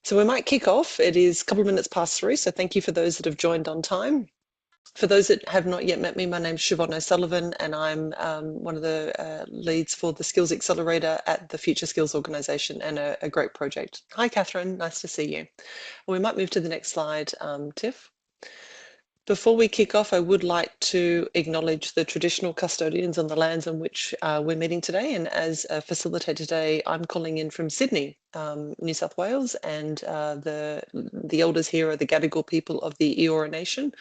So we might kick off. It is a couple of minutes past 3, so thank you for those that have joined on time. For those that have not yet met me, my name's Siobhan O'Sullivan, and I'm one of the leads for the Skills Accelerator at the Future Skills Organisation, and a great project. Hi, Catherine. Nice to see you. We might move to the next slide, Tiff. Before we kick off, I would like to acknowledge the traditional custodians on the lands on which we're meeting today. And as a facilitator today, I'm calling in from Sydney, New South Wales, and the elders here are the Gadigal people of the Eora Nation.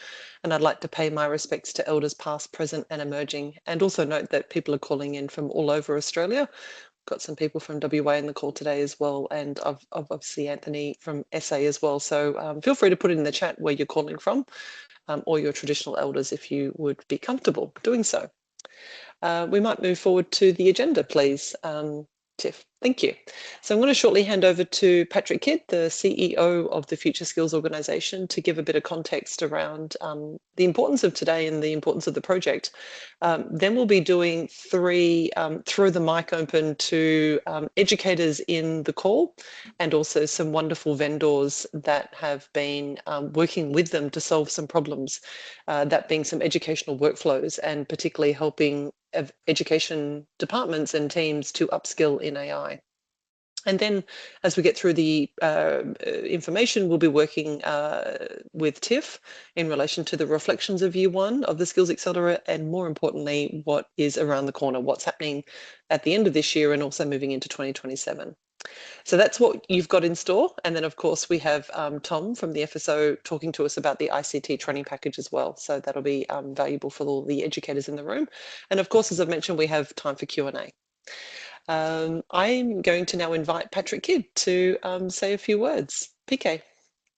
And I'd like to pay my respects to elders past, present, and emerging. And also note that people are calling in from all over Australia. Got some people from WA in the call today as well, and obviously Anthony from SA as well. So feel free to put it in the chat where you're calling from. Or your traditional elders if you would be comfortable doing so. We might move forward to the agenda, please, Tiff. Thank you. So I'm going to shortly hand over to Patrick Kidd, the CEO of the Future Skills Organisation, to give a bit of context around the importance of today and the importance of the project. Then we'll be doing 3 throw the mic open to educators in the call, and also some wonderful vendors that have been working with them to solve some problems, that being some educational workflows and particularly helping education departments and teams to upskill in AI. And then as we get through the information, we'll be working with Tiff in relation to the reflections of year 1 of the Skills Accelerator, and more importantly, what is around the corner, what's happening at the end of this year and also moving into 2027. So that's what you've got in store. And then, of course, we have Tom from the FSO talking to us about the ICT training package as well. So that'll be valuable for all the educators in the room. And of course, as I've mentioned, we have time for Q&A. I'm going to now invite Patrick Kidd to say a few words. PK.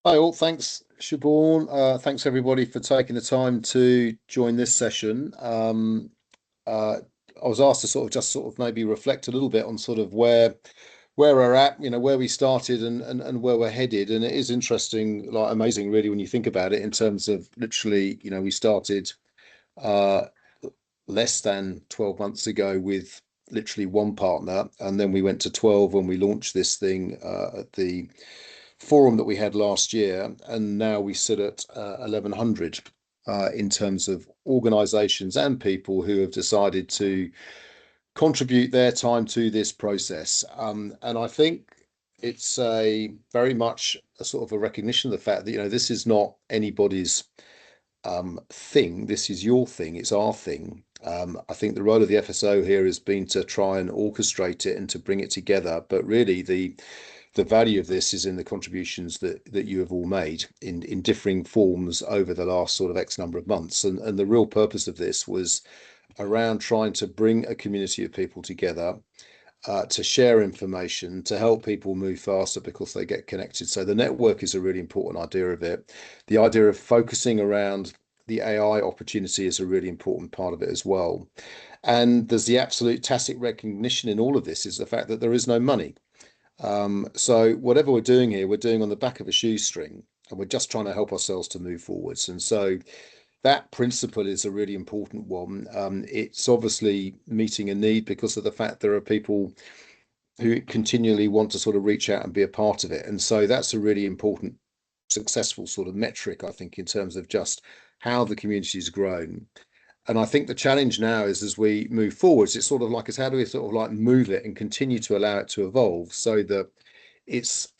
Hi all, thanks Siobhan. Thanks everybody for taking the time to join this session. I was asked to just maybe reflect a little bit on sort of where we're at, where we started and where we're headed. And it is interesting, like amazing really, when you think about it in terms of literally, we started less than 12 months ago with literally 1 partner, and then we went to 12 when we launched this thing at the forum that we had last year, and now we sit at 1100 in terms of organizations and people who have decided to contribute their time to this process. And I think it's very much a sort of a recognition of the fact that, this is not anybody's thing. This is your thing. It's our thing. I think the role of the FSO here has been to try and orchestrate it and to bring it together. But really, the value of this is in the contributions that you have all made in differing forms over the last sort of X number of months. And the real purpose of this was around trying to bring a community of people together to share information, to help people move faster because they get connected. So the network is a really important idea of it. The idea of focusing around the AI opportunity is a really important part of it as well. And there's the absolute tacit recognition in all of this is the fact that there is no money. So whatever we're doing here, we're doing on the back of a shoestring, and we're just trying to help ourselves to move forwards. And so that principle is a really important one. It's obviously meeting a need because of the fact there are people who continually want to sort of reach out and be a part of it. And so that's a really important, successful sort of metric, I think, in terms of just how the community has grown. And I think the challenge now is as we move forwards, it's sort of like, how do we sort of like move it and continue to allow it to evolve so that it's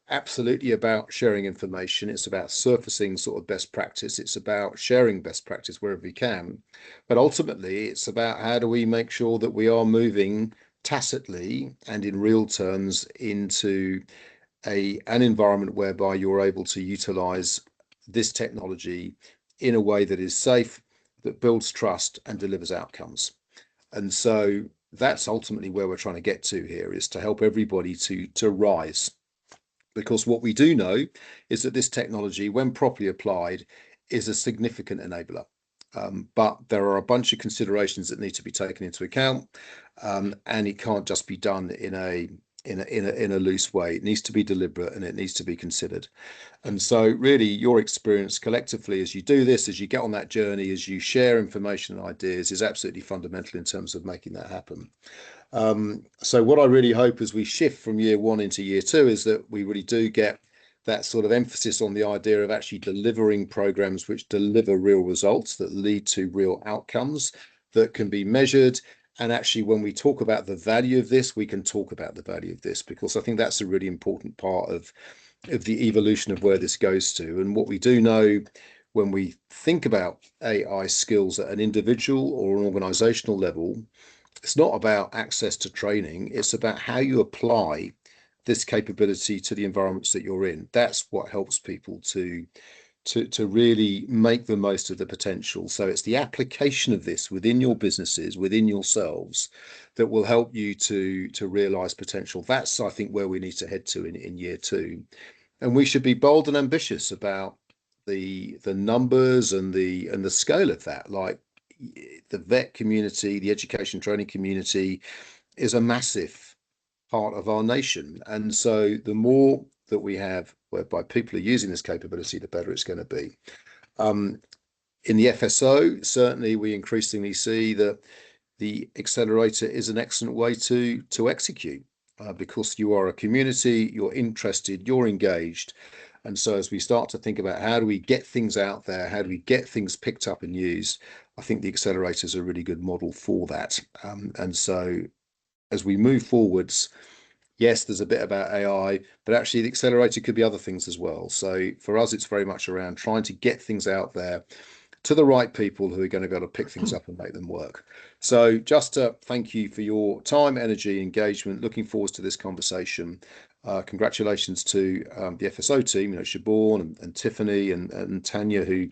absolutely about sharing information. It's about surfacing sort of best practice. It's about sharing best practice wherever we can. But ultimately, it's about how do we make sure that we are moving tacitly and in real terms into an environment whereby you're able to utilize this technology in a way that is safe, that builds trust and delivers outcomes. And so that's ultimately where we're trying to get to here, is to help everybody to rise. Because what we do know is that this technology, when properly applied, is a significant enabler. But there are a bunch of considerations that need to be taken into account, and it can't just be done in a loose way. It needs to be deliberate and it needs to be considered. And so really your experience collectively as you do this, as you get on that journey, as you share information and ideas, is absolutely fundamental in terms of making that happen. So what I really hope as we shift from year 1 into year 2 is that we really do get that sort of emphasis on the idea of actually delivering programs which deliver real results that lead to real outcomes that can be measured. And actually, when we talk about the value of this, we can talk about the value of this, because I think that's a really important part of the evolution of where this goes to. And what we do know when we think about AI skills at an individual or an organizational level, it's not about access to training, it's about how you apply this capability to the environments that you're in. That's what helps people to really make the most of the potential. So it's the application of this within your businesses, within yourselves, that will help you to realize potential. That's, I think, where we need to head to in year two. And we should be bold and ambitious about the numbers and the scale of that. Like, the vet community, the education training community is a massive part of our nation. And so the more that we have whereby people are using this capability, the better it's going to be. In the FSO, certainly we increasingly see that the accelerator is an excellent way to execute, because you are a community, you're interested, you're engaged. And so as we start to think about how do we get things out there, how do we get things picked up and used, I think the accelerator is a really good model for that. And so as we move forwards, yes, there's a bit about AI, but actually the accelerator could be other things as well. So for us, it's very much around trying to get things out there to the right people who are going to be able to pick things up and make them work. So just to thank you for your time, energy, engagement. Looking forward to this conversation. Congratulations to the FSO team, Siobhan and Tiffany and Tanya, who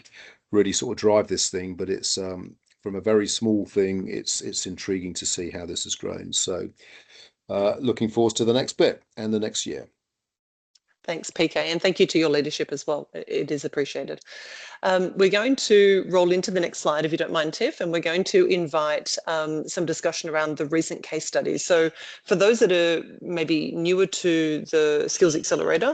really sort of drive this thing. But it's from a very small thing, it's intriguing to see how this has grown. So looking forward to the next bit and the next year. Thanks, PK, and thank you to your leadership as well. It is appreciated. We're going to roll into the next slide, if you don't mind, Tiff, and we're going to invite some discussion around the recent case studies. So for those that are maybe newer to the Skills Accelerator,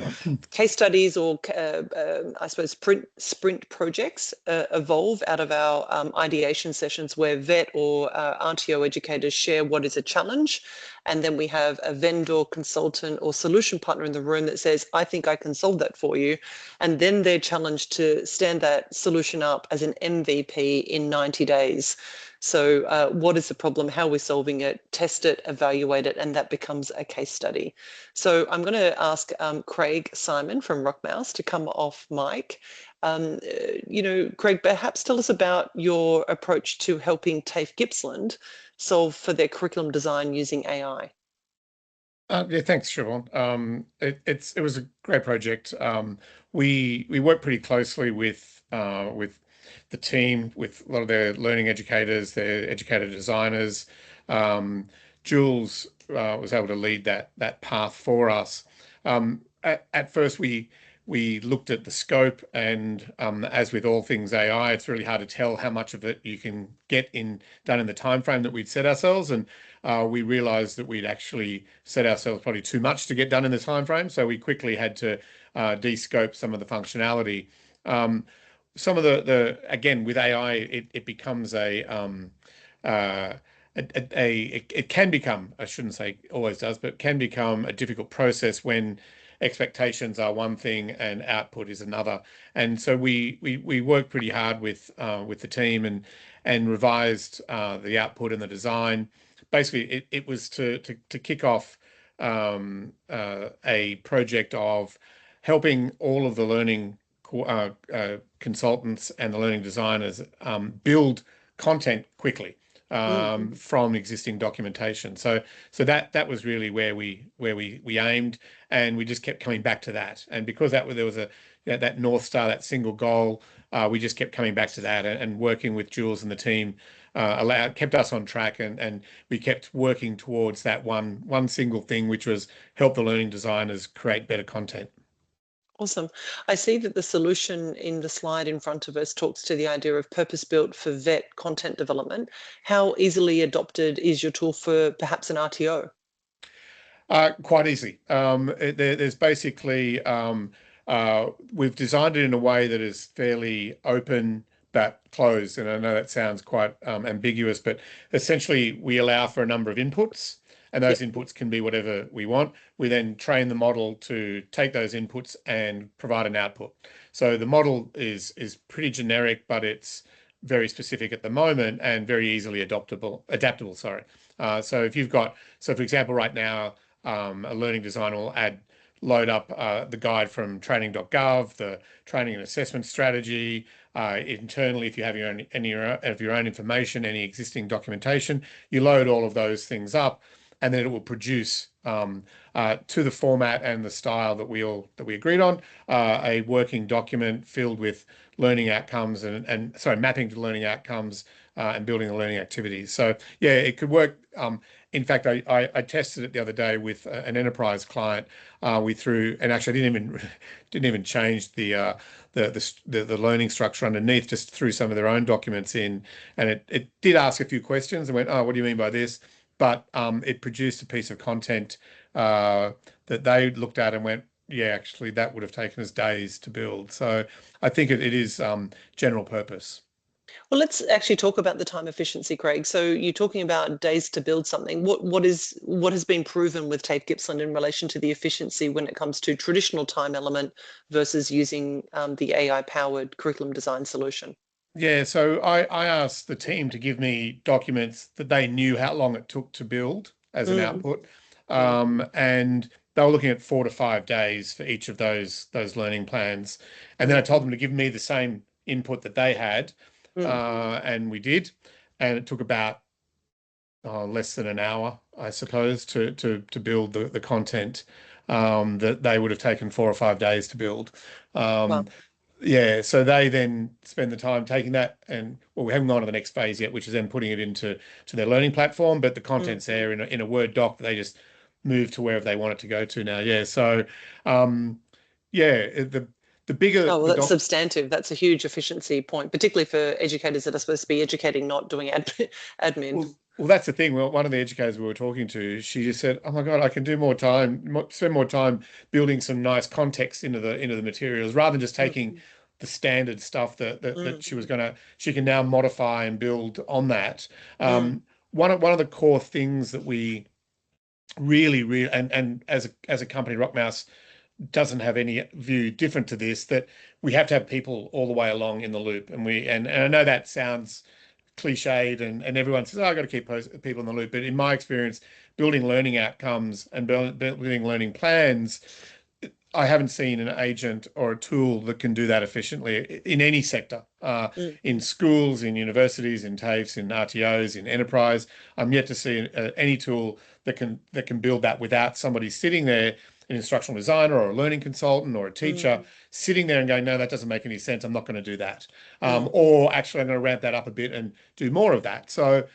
case studies or, I suppose, sprint projects evolve out of our ideation sessions where vet or RTO educators share what is a challenge. And then we have a vendor, consultant, or solution partner in the room that says, I think I can solve that for you. And then they're challenged to stand that solution up as an MVP in 90 days. So what is the problem? How are we solving it? Test it, evaluate it, and that becomes a case study. So I'm going to ask Craig Simon from Rockmouse to come off mic. Craig, perhaps tell us about your approach to helping TAFE Gippsland solve for their curriculum design using AI. Yeah, thanks, Siobhan. It was a great project. We worked pretty closely with the team, with a lot of their learning educators, their educator designers. Jules was able to lead that path for us. At first, we looked at the scope, and as with all things AI, it's really hard to tell how much of it you can get done in the time frame that we'd set ourselves. And we realized that we'd actually set ourselves probably too much to get done in the time frame. So we quickly had to de-scope some of the functionality. Some of again, with AI, it becomes it can become, I shouldn't say always does, but can become a difficult process when expectations are one thing and output is another. And so we worked pretty hard with the team and revised the output and the design. Basically, it was to kick off a project of helping all of the learning consultants and the learning designers build content quickly from existing documentation. So that was really where we aimed, and we just kept coming back to that. And because there was that North Star, that single goal, we just kept coming back to that, and working with Jules and the team kept us on track, and we kept working towards that one single thing, which was help the learning designers create better content. Awesome. I see that the solution in the slide in front of us talks to the idea of purpose-built for vet content development. How easily adopted is your tool for perhaps an RTO? Quite easy. There's basically, we've designed it in a way that is fairly open but closed. And I know that sounds quite ambiguous, but essentially we allow for a number of inputs. and those inputs can be whatever we want. We then train the model to take those inputs and provide an output. So the model is pretty generic, but it's very specific at the moment and very easily adaptable. Sorry. So if you've got, so for example, right now, a learning designer will load up the guide from training.gov, the training and assessment strategy. Internally, if you have any of your own information, any existing documentation, you load all of those things up, and then it will produce to the format and the style that we agreed on, a working document filled with learning outcomes and mapping to learning outcomes and building the learning activities. So yeah, it could work. In fact, I tested it the other day with an enterprise client. We threw, and actually I didn't even change the learning structure underneath, just threw some of their own documents in, and it did ask a few questions and went, oh, what do you mean by this? But it produced a piece of content that they looked at and went, yeah, actually that would have taken us days to build. So I think it is general purpose. Well, let's actually talk about the time efficiency, Craig. So you're talking about days to build something. What has been proven with Tate Gippsland in relation to the efficiency when it comes to traditional time element versus using the AI-powered curriculum design solution? Yeah, so I asked the team to give me documents that they knew how long it took to build as an output, and they were looking at 4 to 5 days for each of those learning plans. And then I told them to give me the same input that they had, and we did, and it took about less than an hour, I suppose, to build the content that they would have taken 4 or 5 days to build. Wow. Yeah, so they then spend the time taking that, and well, we haven't gone to the next phase yet, which is then putting it into their learning platform, but the content's there in a Word doc that they just move to wherever they want it to go to now. Yeah, so yeah, the bigger Oh, well, the that's doc. substantive. That's a huge efficiency point, particularly for educators that are supposed to be educating, not doing admin. Well, that's the thing. Well, one of the educators we were talking to, she just said, "Oh my God, I can do more time, spend more time building some nice context into the materials, rather than just taking the standard stuff that she can now modify and build on that." One of the core things that we really and as a company, Rockmouse doesn't have any view different to this, that we have to have people all the way along in the loop, and I know that sounds cliched, and everyone says, oh, I've got to keep people in the loop. But in my experience, building learning outcomes and building learning plans, I haven't seen an agent or a tool that can do that efficiently in any sector, in schools, in universities, in TAFEs, in RTOs, in enterprise. I'm yet to see any tool that can build that without somebody sitting there, an instructional designer or a learning consultant or a teacher sitting there and going, no, that doesn't make any sense. I'm not going to do that. Or actually, I'm going to ramp that up a bit and do more of that. So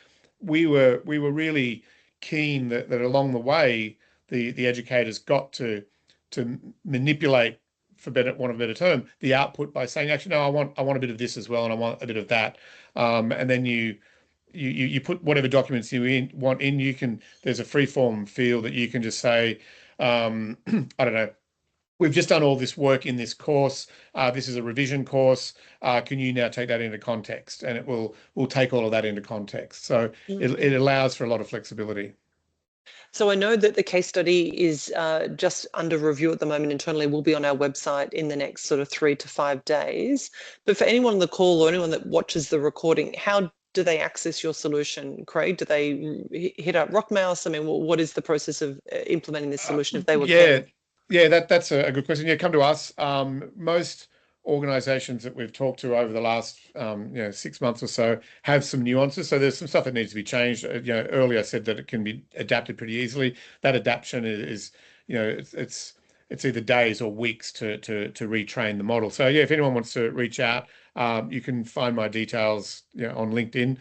we were really keen that along the way, the educators got to manipulate, for want of a better term, the output by saying, actually, no, I want a bit of this as well, and I want a bit of that. And then you put whatever documents you want in. There's a free form field that you can just say, I don't know, we've just done all this work in this course. This is a revision course. Can you now take that into context? And it will take all of that into context. So it allows for a lot of flexibility. So I know that the case study is just under review at the moment internally. Will be on our website in the next sort of 3 to 5 days. But for anyone on the call or anyone that watches the recording, how do they access your solution, Craig? Do they hit up Rockmouse? I mean, what is the process of implementing this solution if they were keen? Yeah, that's a good question. Yeah, come to us. Most organizations that we've talked to over the last 6 months or so have some nuances. So there's some stuff that needs to be changed. Earlier I said that it can be adapted pretty easily. That adaptation is it's either days or weeks to retrain the model. So yeah, if anyone wants to reach out, you can find my details on LinkedIn.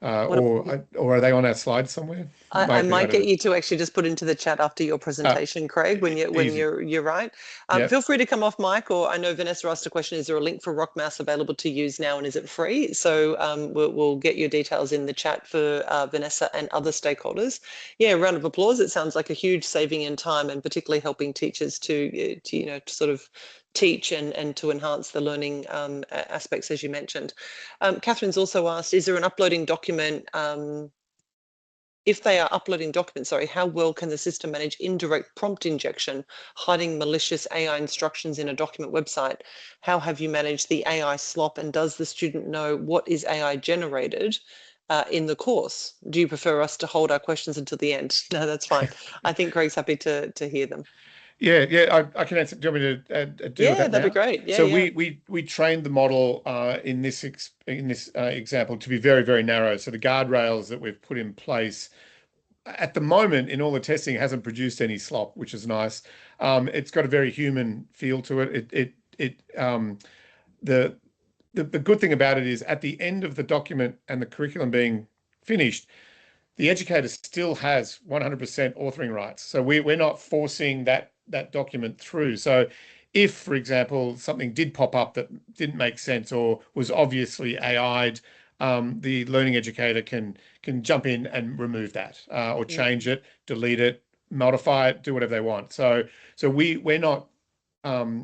Or are they on our slides somewhere? I might get you to actually just put into the chat after your presentation, Craig, when you're right. Feel free to come off mic, or I know Vanessa asked a question, is there a link for Rockmouse available to use now, and is it free? So we'll get your details in the chat for Vanessa and other stakeholders. Yeah, round of applause. It sounds like a huge saving in time, and particularly helping teachers to sort of teach and to enhance the learning aspects, as you mentioned. Catherine's also asked, is there an uploading document if they are uploading documents, sorry, how well can the system manage indirect prompt injection, hiding malicious AI instructions in a document website? How have you managed the AI slop, and does the student know what is AI generated in the course? Do you prefer us to hold our questions until the end? No, that's fine. I think Craig's happy to hear them. Yeah, I can answer. Do you want me to deal with Yeah, that that'd be now? great. Yeah, So yeah. we trained the model in this example to be very, very narrow. So the guardrails that we've put in place at the moment in all the testing hasn't produced any slop, which is nice. It's got a very human feel to it. The the good thing about it is at the end of the document and the curriculum being finished, the educator still has 100% authoring rights. So we're not forcing that document through. So if, for example, something did pop up that didn't make sense or was obviously AI'd, the learning educator can jump in and remove that or change it, delete it, modify it, do whatever they want. So we're not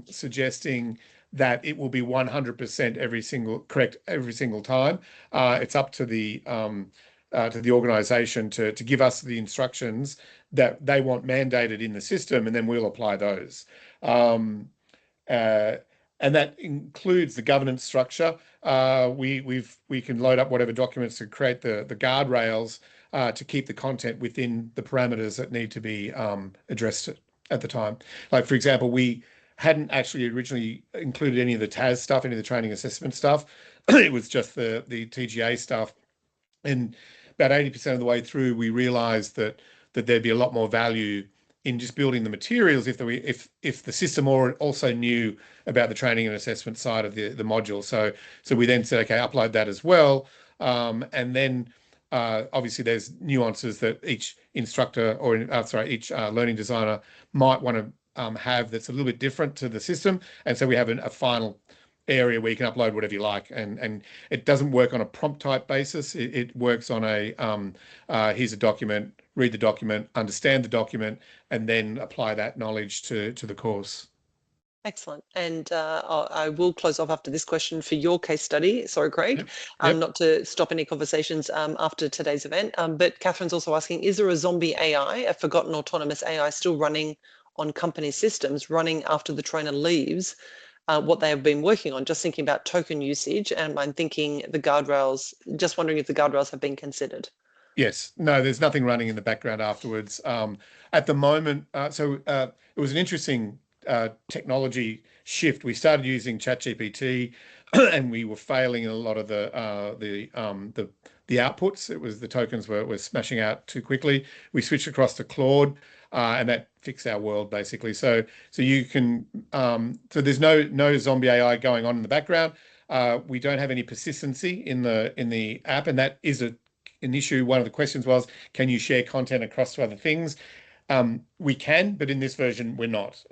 suggesting that it will be 100% correct every single time. It's up to the organization to give us the instructions that they want mandated in the system, and then we'll apply those. Uh, and that includes the governance structure. We can load up whatever documents to create the guardrails to keep the content within the parameters that need to be addressed at the time. Like, for example, we hadn't actually originally included any of the TAS stuff, any of the training assessment stuff. It was just the TGA stuff. And about 80% of the way through, we realized that there'd be a lot more value in just building the materials if the system also knew about the training and assessment side of the module. So we then said, okay, upload that as well. And then obviously there's nuances that each instructor or each learning designer might want to have that's a little bit different to the system. And so we have a final area where you can upload whatever you like, and it doesn't work on a prompt type basis. It works on a here's a document, read the document, understand the document, and then apply that knowledge to the course. Excellent. And I will close off after this question for your case study. Sorry, Craig, Yep. not to stop any conversations after today's event. But Catherine's also asking, is there a zombie AI, a forgotten autonomous AI still running on company systems, running after the trainer leaves what they have been working on? Just thinking about token usage, and I'm thinking the guardrails, just wondering if the guardrails have been considered. Yes. No, there's nothing running in the background afterwards. At the moment, it was an interesting technology shift. We started using ChatGPT, and we were failing in a lot of the outputs. It was the tokens were smashing out too quickly. We switched across to Claude, and that fixed our world basically. So you can so there's no zombie AI going on in the background. We don't have any persistency in the app, and that is an issue. One of the questions was, can you share content across to other things? We can, but in this version we're not,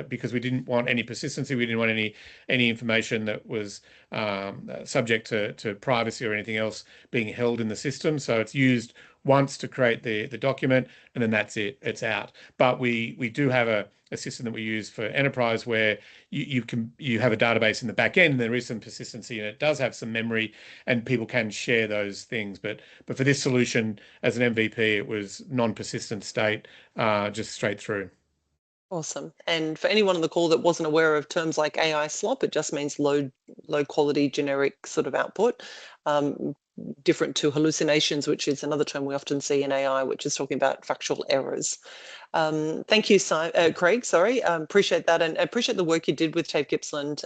because we didn't want any persistency. We didn't want any information that was subject to privacy or anything else being held in the system. So it's used once to create the document, and then that's it. It's out. But we do have a system that we use for enterprise where you have a database in the back end, and there is some persistency, and it does have some memory, and people can share those things. But for this solution, as an MVP, it was non-persistent state, just straight through. Awesome. And for anyone on the call that wasn't aware of terms like AI slop, it just means low quality generic sort of output, different to hallucinations, which is another term we often see in AI, which is talking about factual errors. Thank you, Craig. Sorry, appreciate that, and appreciate the work you did with TAFE Gippsland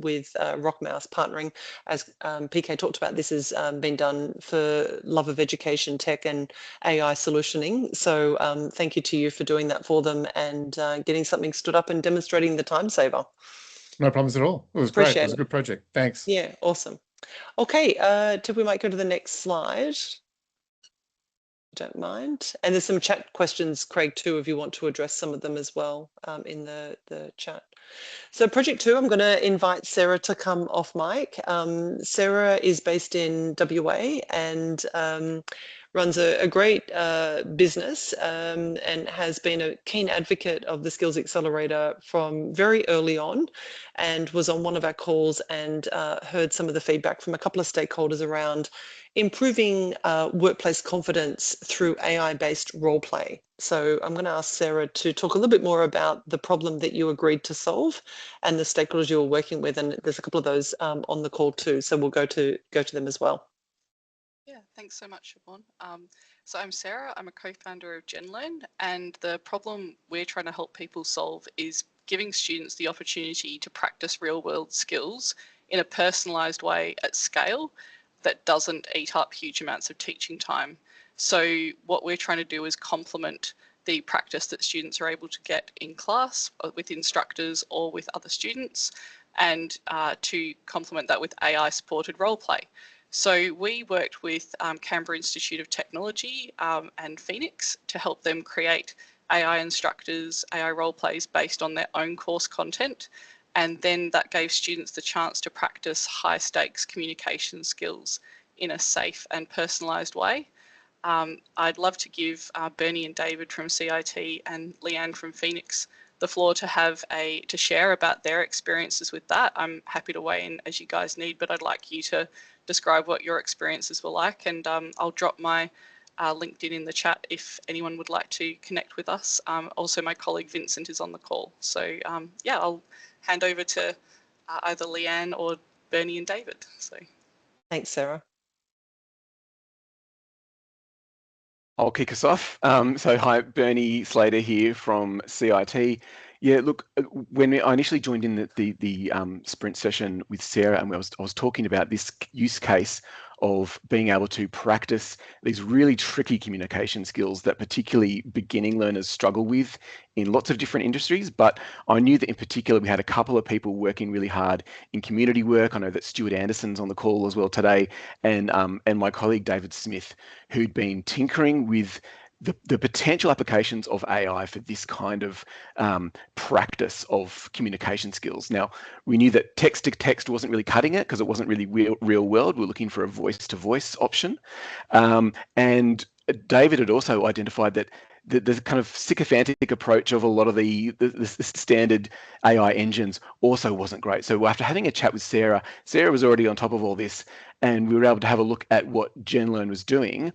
with Rockmouse partnering. As PK talked about, this has been done for love of education, tech, and AI solutioning. So thank you to you for doing that for them and getting something stood up and demonstrating the time saver. No problems at all. It was great. It was a good project. Thanks. Yeah, awesome. Okay, Tip, we might go to the next slide. Don't mind. And there's some chat questions, Craig, too, if you want to address some of them as well in the chat. So project 2, I'm going to invite Sarah to come off mic. Sarah is based in WA, and runs a great business and has been a keen advocate of the Skills Accelerator from very early on, and was on one of our calls and heard some of the feedback from a couple of stakeholders around improving workplace confidence through AI-based role play. So I'm going to ask Sarah to talk a little bit more about the problem that you agreed to solve and the stakeholders you were working with, and there's a couple of those on the call too, so we'll go to them as well. Yeah, thanks so much, Siobhan. So I'm Sarah, I'm a co-founder of GenLearn, and the problem we're trying to help people solve is giving students the opportunity to practice real-world skills in a personalised way at scale that doesn't eat up huge amounts of teaching time. So what we're trying to do is complement the practice that students are able to get in class with instructors or with other students, and to complement that with AI-supported role play. So we worked with Canberra Institute of Technology and Phoenix to help them create AI instructors, AI role plays based on their own course content. And then that gave students the chance to practice high stakes communication skills in a safe and personalised way. I'd love to give Bernie and David from CIT and Leanne from Phoenix the floor to share about their experiences with that. I'm happy to weigh in as you guys need, but I'd like you to describe what your experiences were like, and I'll drop my LinkedIn in the chat if anyone would like to connect with us. Also, my colleague Vincent is on the call. So yeah, I'll hand over to either Leanne or Bernie and David. So thanks, Sarah. I'll kick us off. So hi, Bernie Slater here from CIT. Yeah, look, when I initially joined in the sprint session with Sarah, and I was talking about this use case of being able to practice these really tricky communication skills that particularly beginning learners struggle with in lots of different industries. But I knew that in particular, we had a couple of people working really hard in community work. I know that Stuart Anderson's on the call as well today, and my colleague David Smith, who'd been tinkering with the potential applications of AI for this kind of practice of communication skills. Now, we knew that text to text wasn't really cutting it because it wasn't really real world. We were looking for a voice to voice option. And David had also identified that the kind of sycophantic approach of a lot of the standard AI engines also wasn't great. So after having a chat with Sarah, Sarah was already on top of all this, and we were able to have a look at what GenLearn was doing.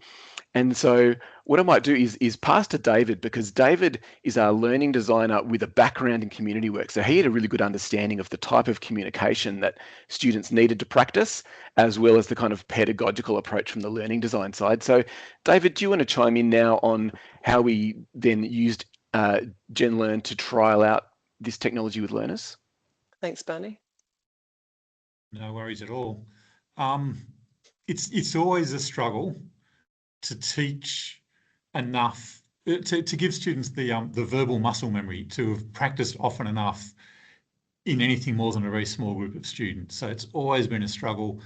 And so what I might do is pass to David, because David is our learning designer with a background in community work. So he had a really good understanding of the type of communication that students needed to practice, as well as the kind of pedagogical approach from the learning design side. So David, do you want to chime in now on how we then used GenLearn to trial out this technology with learners? Thanks, Bernie. No worries at all. It's always a struggle to teach enough, to give students the verbal muscle memory to have practiced often enough in anything more than a very small group of students. So it's always been a struggle.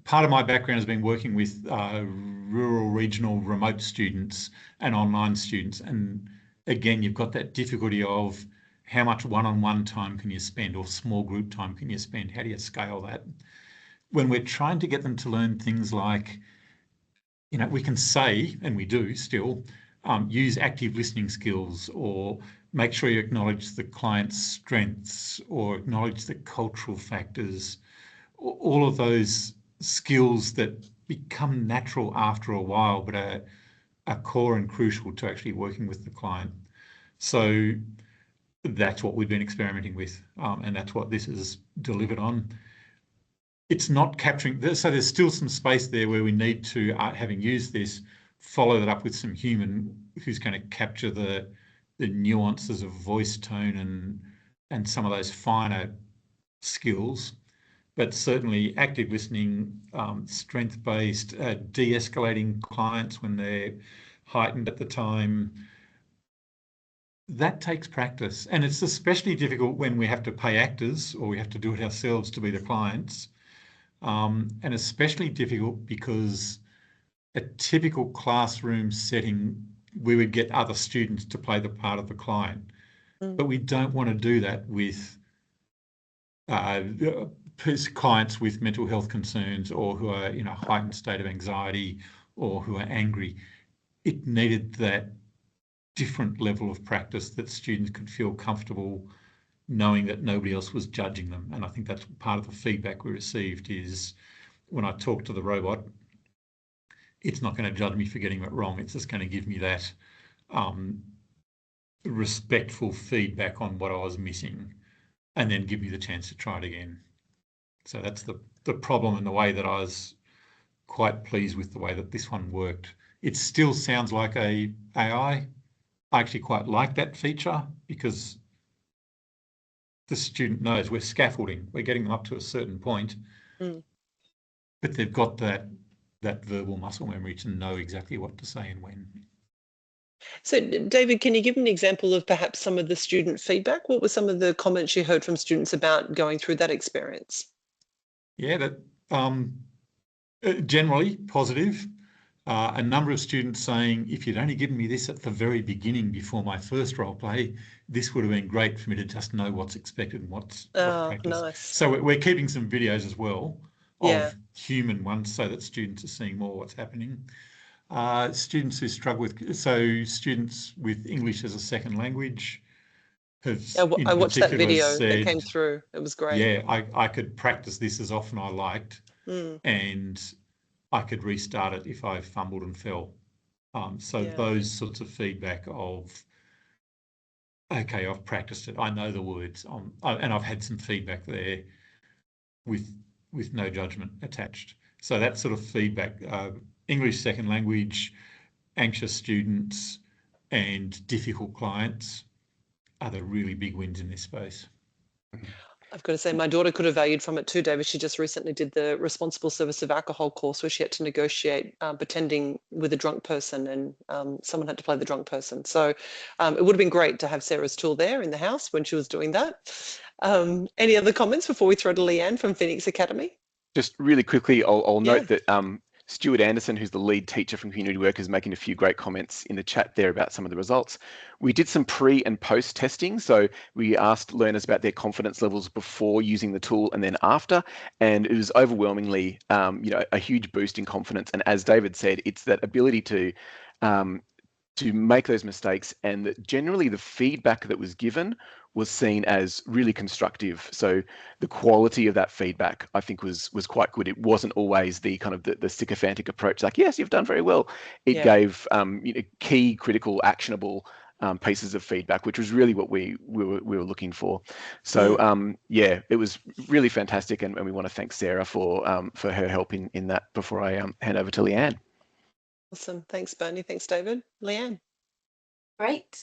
Part of my background has been working with rural, regional, remote students and online students. And again, you've got that difficulty of how much one-on-one time can you spend, or small group time can you spend? How do you scale that? When we're trying to get them to learn things like, you know, we can say, and we do still, use active listening skills, or make sure you acknowledge the client's strengths, or acknowledge the cultural factors, all of those skills that become natural after a while, but are core and crucial to actually working with the client. So that's what we've been experimenting with, and that's what this has delivered on. It's not capturing, so there's still some space there where we need to, having used this, follow that up with some human who's going to capture the nuances of voice tone and some of those finer skills. But certainly active listening, strength-based, de-escalating clients when they're heightened at the time, that takes practice. And it's especially difficult when we have to pay actors, or we have to do it ourselves to be the clients. And especially difficult because a typical classroom setting, we would get other students to play the part of the client. But we don't want to do that with clients with mental health concerns, or who are in a heightened state of anxiety, or who are angry. it needed that different level of practice that students could feel comfortable knowing that nobody else was judging them. And I think that's part of the feedback we received is when I talk to the robot, it's not going to judge me for getting it wrong. It's just going to give me that respectful feedback on what I was missing and then give me the chance to try it again. So that's the problem, and the way that I was quite pleased with the way that this one worked. It still sounds like a AI. I actually quite like that feature because the student knows we're scaffolding, we're getting them up to a certain point, but they've got that verbal muscle memory to know exactly what to say and when. So, David, can you give an example of perhaps some of the student feedback? What were some of the comments you heard from students about going through that experience? Yeah, that generally positive. A number of students saying, if you'd only given me this at the very beginning before my first role play, this would have been great for me to just know what's expected and what's practice. Nice. So we're keeping some videos as well Yeah. of human ones so that students are seeing more what's happening. Students who struggle with, so students with English as a second language have I watched that video said, that came through. It was great. yeah, I could practice this as often I liked, and I could restart it if I fumbled and fell. So those sorts of feedback of, okay, I've practiced it, I know the words, and I've had some feedback there with no judgment attached. So that sort of feedback, English second language, anxious students and difficult clients are the really big wins in this space. I've got to say, my daughter could have valued from it too, David. She just recently did the responsible service of alcohol course where she had to negotiate pretending with a drunk person, and someone had to play the drunk person. So it would have been great to have Sarah's tool there in the house when she was doing that. Any other comments before we throw to Leanne from Phoenix Academy? Just really quickly, I'll note that Stuart Anderson, who's the lead teacher from Community Work, is making a few great comments in the chat there about some of the results. We did some pre and post testing. So we asked learners about their confidence levels before using the tool and then after, and it was overwhelmingly, a huge boost in confidence. And as David said, it's that ability to make those mistakes, and that generally the feedback that was given was seen as really constructive. So the quality of that feedback, I think, was quite good. It wasn't always the kind of the sycophantic approach, like, yes, you've done very well. It gave key, critical, actionable pieces of feedback, which was really what we were looking for. So it was really fantastic, and we want to thank Sarah for her help in that before I hand over to Leanne. Awesome. Thanks, Bernie. Thanks, David. Leanne. Great.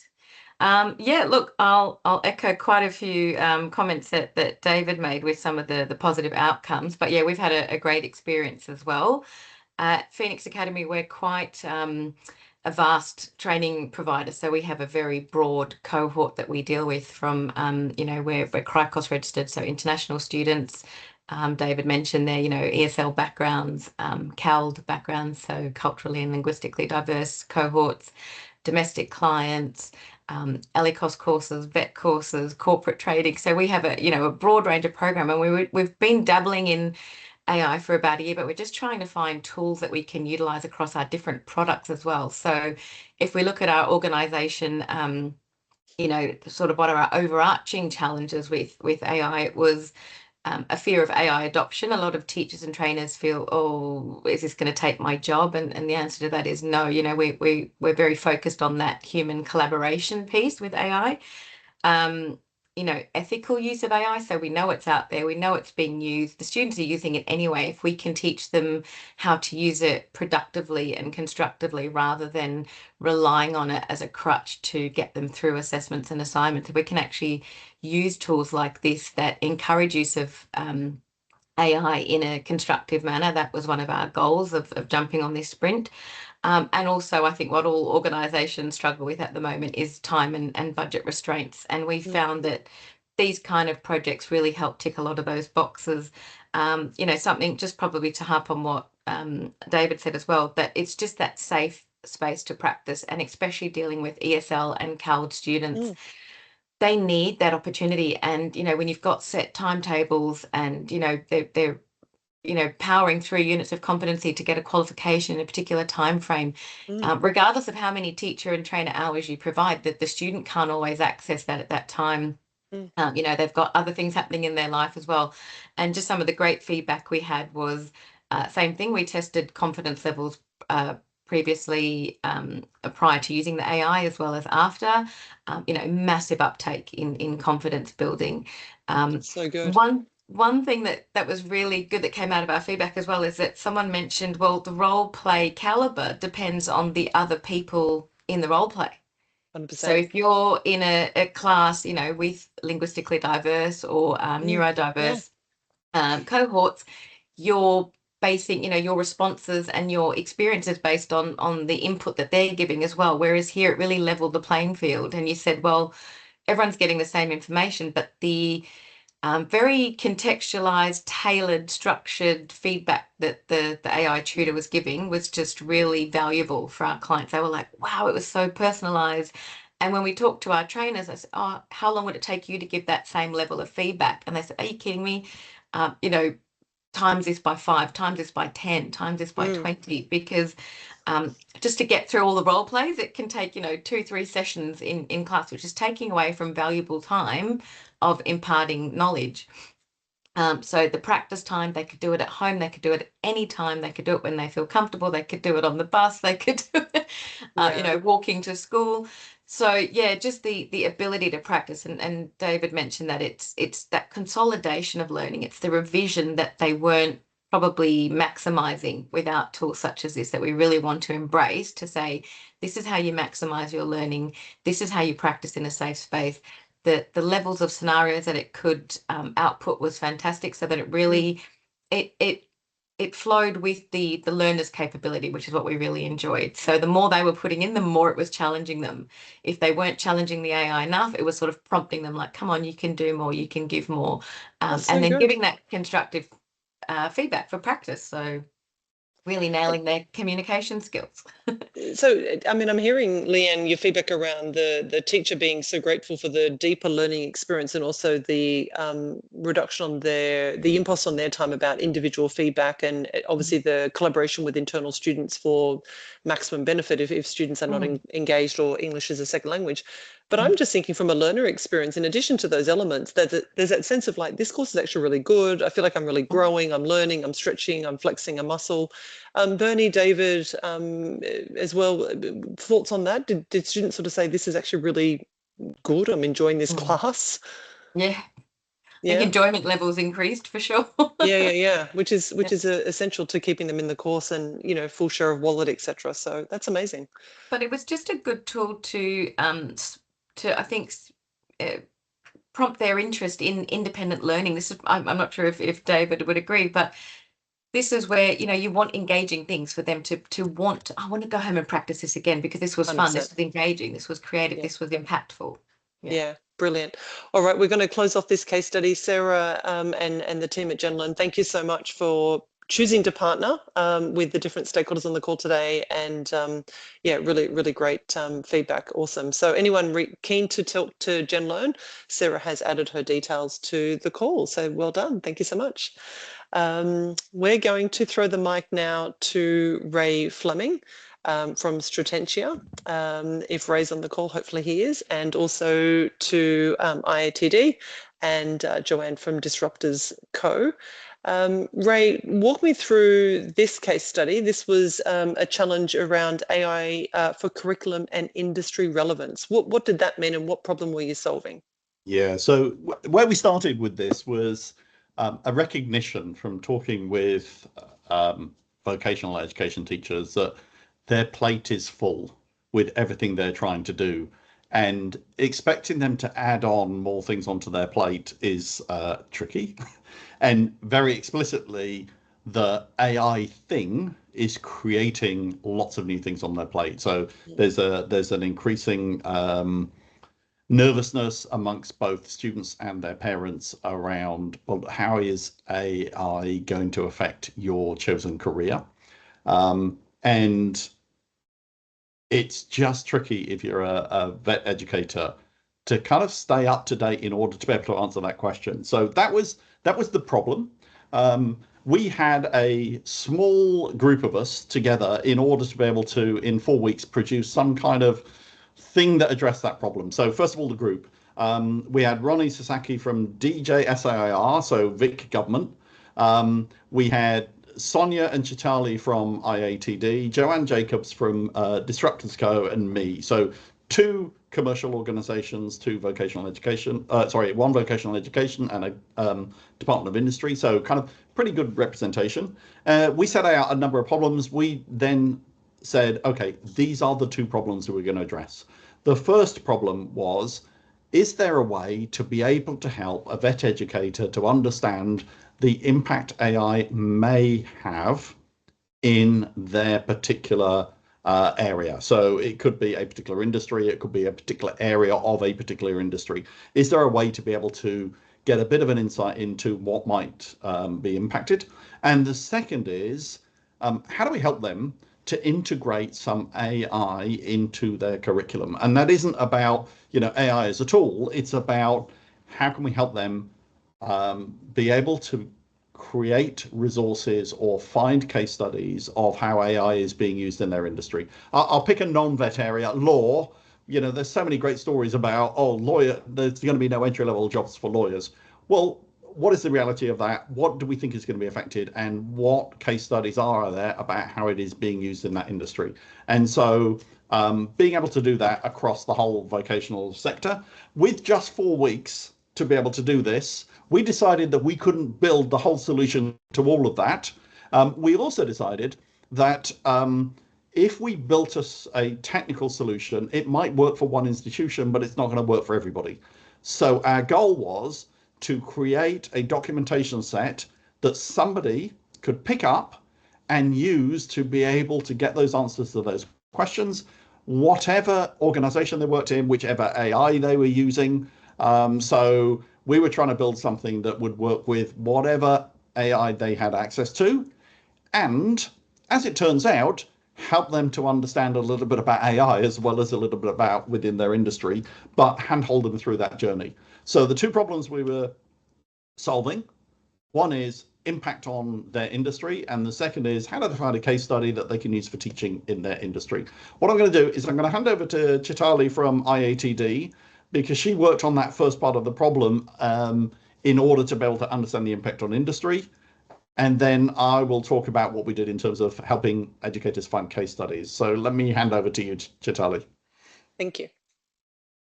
Look, I'll echo quite a few comments that David made with some of the positive outcomes. But yeah, we've had a great experience as well. At Phoenix Academy, we're quite a vast training provider. So we have a very broad cohort that we deal with from, we're CRICOS registered, so international students. David mentioned there, ESL backgrounds, CALD backgrounds, so culturally and linguistically diverse cohorts, domestic clients, ELICOS courses, vet courses, corporate trading. So we have a broad range of program, and we've been dabbling in AI for about a year, but we're just trying to find tools that we can utilize across our different products as well. So if we look at our organization, sort of what are our overarching challenges with AI, it was a fear of AI adoption. A lot of teachers and trainers feel, oh, is this going to take my job? And the answer to that is no. We're very focused on that human collaboration piece with AI. Ethical use of AI. So we know it's out there. We know it's being used. The students are using it anyway. If we can teach them how to use it productively and constructively rather than relying on it as a crutch to get them through assessments and assignments, if we can actually use tools like this that encourage use of AI in a constructive manner, that was one of our goals of jumping on this sprint. And also, I think what all organisations struggle with at the moment is time and budget restraints. And we found that these kind of projects really help tick a lot of those boxes. Something just probably to harp on what David said as well, that it's just that safe space to practice, and especially dealing with ESL and CALD students. They need that opportunity. And, when you've got set timetables and, they're powering through units of competency to get a qualification in a particular time frame, regardless of how many teacher and trainer hours you provide, that the student can't always access that at that time. They've got other things happening in their life as well. And just some of the great feedback we had was same thing. We tested confidence levels previously prior to using the AI as well as after. Massive uptake in confidence building. So good. One thing that was really good that came out of our feedback as well is that someone mentioned, well, the role play caliber depends on the other people in the role play. 100%. So if you're in a class, with linguistically diverse or neurodiverse cohorts, you're basing, your responses and your experiences based on the input that they're giving as well. Whereas here it really leveled the playing field, and you said, well, everyone's getting the same information, but the very contextualized, tailored, structured feedback that the AI tutor was giving was just really valuable for our clients. They were like, wow, it was so personalized. And when we talked to our trainers, I said, oh, how long would it take you to give that same level of feedback? And they said, are you kidding me? Times this by 5, times this by 10, times this by 20, because just to get through all the role plays, it can take, 2-3 sessions in class, which is taking away from valuable time of imparting knowledge. So the practice time, they could do it at home, they could do it at any time, they could do it when they feel comfortable, they could do it on the bus, they could do it, walking to school. So yeah, just the ability to practice, and David mentioned that it's that consolidation of learning, it's the revision that they weren't probably maximizing without tools such as this, that we really want to embrace, to say, this is how you maximize your learning, this is how you practice in a safe space. The levels of scenarios that it could output was fantastic, so that it really it flowed with the learner's capability, which is what we really enjoyed. So the more they were putting in, the more it was challenging them. If they weren't challenging the AI enough, it was sort of prompting them like, come on, you can do more, you can give more. And then giving that constructive feedback for practice. So really nailing their communication skills. So, I mean, I'm hearing, Leanne, your feedback around the teacher being so grateful for the deeper learning experience, and also the reduction on the impulse on their time about individual feedback, and obviously the collaboration with internal students for maximum benefit if students are not engaged or English is a second language. But I'm just thinking from a learner experience, in addition to those elements, that there's that sense of like, this course is actually really good. I feel like I'm really growing, I'm learning, I'm stretching, I'm flexing a muscle. Bernie, David, as well, thoughts on that? Did students sort of say, this is actually really good, I'm enjoying this class? Yeah. I think enjoyment levels increased for sure. Yeah. Which is essential to keeping them in the course, and full share of wallet, etc. So that's amazing. But it was just a good tool to I think prompt their interest in independent learning. This is, I'm not sure if David would agree, but this is where you want engaging things for them to want. I want to go home and practice this again because this was 100%. Fun. This was engaging. This was creative. This was impactful. Yeah, brilliant. All right, we're going to close off this case study. Sarah and the team at GenLearn, thank you so much for choosing to partner with the different stakeholders on the call today, and really great feedback. Awesome. So anyone keen to talk to GenLearn, Sarah has added her details to the call. So well done. Thank you so much. We're going to throw the mic now to Ray Fleming from Stratentia. If Ray's on the call, hopefully he is, and also to IATD and Joanne from Disruptors Co. Ray, walk me through this case study. This was a challenge around AI for curriculum and industry relevance. What did that mean, and what problem were you solving? Yeah, so where we started with this was a recognition from talking with vocational education teachers that their plate is full with everything they're trying to do, and expecting them to add on more things onto their plate is tricky. And very explicitly, the AI thing is creating lots of new things on their plate. So there's an increasing nervousness amongst both students and their parents around, well, how is AI going to affect your chosen career? And it's just tricky if you're a vet educator to kind of stay up to date in order to be able to answer that question. So that was the problem. we had a small group of us together in order to be able to, in 4 weeks, produce some kind of thing that addressed that problem. So first of all, the group. We had Rhonni Sasaki from DJSAIR, so Vic Government. We had Sonia and Chaitali from IATD, Joanne Jacobs from Disruptors Co, and me. So 2 commercial organizations, 2 vocational education, one vocational education and a Department of Industry. So kind of pretty good representation. We set out a number of problems. We then said, okay, these are the 2 problems that we're going to address. The first problem was, is there a way to be able to help a vet educator to understand the impact AI may have in their particular area? So it could be a particular industry, it could be a particular area of a particular industry. Is there a way to be able to get a bit of an insight into what might be impacted? And the second is, how do we help them to integrate some AI into their curriculum? And that isn't about, AI as a tool. It's about how can we help them be able to create resources or find case studies of how AI is being used in their industry. I'll pick a non-vet area, law. There's so many great stories about, lawyer, there's going to be no entry-level jobs for lawyers. Well, what is the reality of that? What do we think is going to be affected? And what case studies are there about how it is being used in that industry? And so being able to do that across the whole vocational sector with just 4 weeks to be able to do this, we decided that we couldn't build the whole solution to all of that. We also decided that if we built a technical solution, it might work for one institution, but it's not going to work for everybody. So our goal was to create a documentation set that somebody could pick up and use to be able to get those answers to those questions, whatever organization they worked in, whichever AI they were using. So we were trying to build something that would work with whatever AI they had access to. And as it turns out, help them to understand a little bit about AI as well as a little bit about within their industry, but handhold them through that journey. So the 2 problems we were solving, one is impact on their industry, and the second is how do they find a case study that they can use for teaching in their industry. What I'm going to do is I'm going to hand over to Chaitali from IATD, because she worked on that first part of the problem in order to be able to understand the impact on industry. And then I will talk about what we did in terms of helping educators find case studies. So let me hand over to you, Chaitali. Thank you.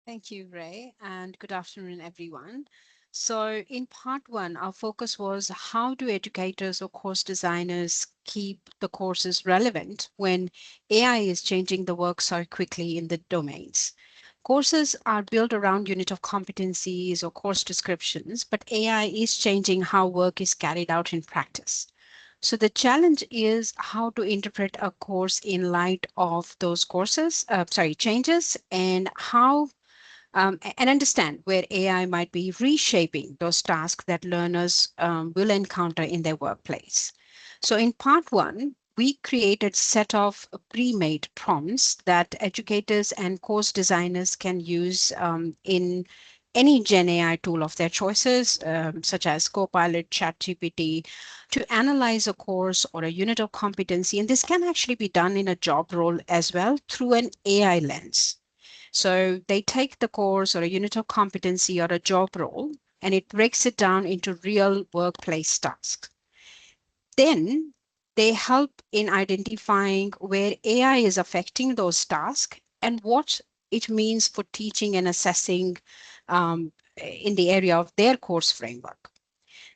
Thank you, Ray, and good afternoon, everyone. So in part 1, our focus was how do educators or course designers keep the courses relevant when AI is changing the work so quickly in the domains. Courses are built around unit of competencies or course descriptions, but AI is changing how work is carried out in practice. So the challenge is how to interpret a course in light of those changes, and how and understand where AI might be reshaping those tasks that learners will encounter in their workplace. So in part 1, we created a set of pre-made prompts that educators and course designers can use in any Gen AI tool of their choices, such as Copilot, ChatGPT, to analyze a course or a unit of competency. And this can actually be done in a job role as well through an AI lens. So they take the course or a unit of competency or a job role, and it breaks it down into real workplace tasks. Then they help in identifying where AI is affecting those tasks and what it means for teaching and assessing in the area of their course framework.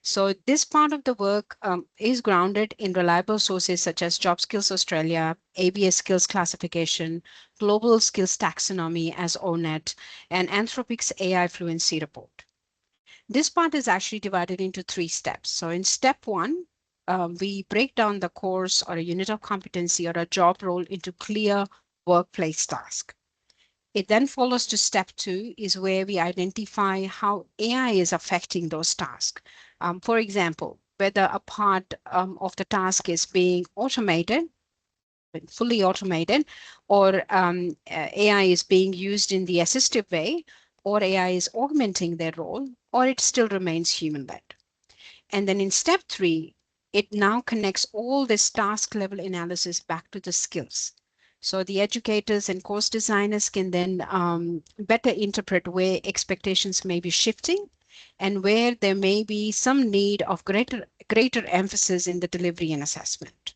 So this part of the work is grounded in reliable sources such as Job Skills Australia, ABS Skills Classification, Global Skills Taxonomy as ONET, and Anthropic's AI Fluency Report. This part is actually divided into 3 steps. So in step 1, we break down the course or a unit of competency or a job role into clear workplace tasks. It then follows to step 2 is where we identify how AI is affecting those tasks. For example, whether a part of the task is being automated, fully automated, or AI is being used in the assistive way, or AI is augmenting their role, or it still remains human-led. And then in step 3, it now connects all this task level analysis back to the skills. So the educators and course designers can then better interpret where expectations may be shifting and where there may be some need of greater emphasis in the delivery and assessment.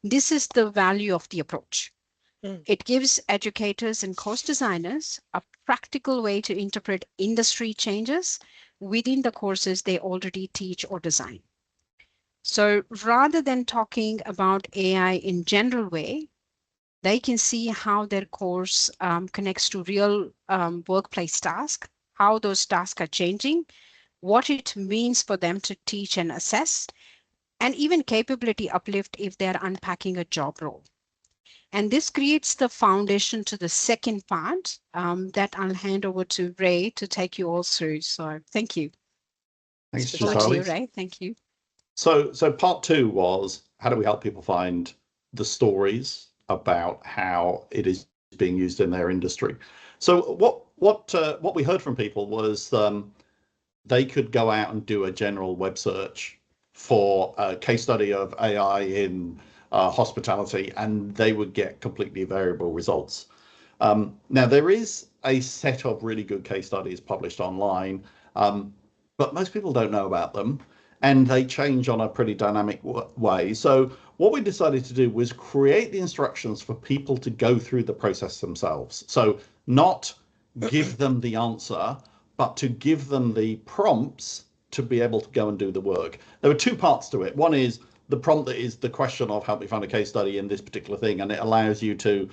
This is the value of the approach. It gives educators and course designers a practical way to interpret industry changes within the courses they already teach or design. So rather than talking about AI in general way, they can see how their course connects to real workplace tasks, how those tasks are changing, what it means for them to teach and assess, and even capability uplift if they're unpacking a job role. And this creates the foundation to the second part that I'll hand over to Ray to take you all through. So thank you. Thanks, Over to you, Chaitali. Ray. Thank you. So part 2 was, how do we help people find the stories about how it is being used in their industry? So what we heard from people was they could go out and do a general web search for a case study of AI in hospitality, and they would get completely variable results. Now, there is a set of really good case studies published online, but most people don't know about them, and they change on a pretty dynamic way. So what we decided to do was create the instructions for people to go through the process themselves. So not give them the answer, but to give them the prompts to be able to go and do the work. There were 2 parts to it. One is the prompt that is the question of help me find a case study in this particular thing, and it allows you to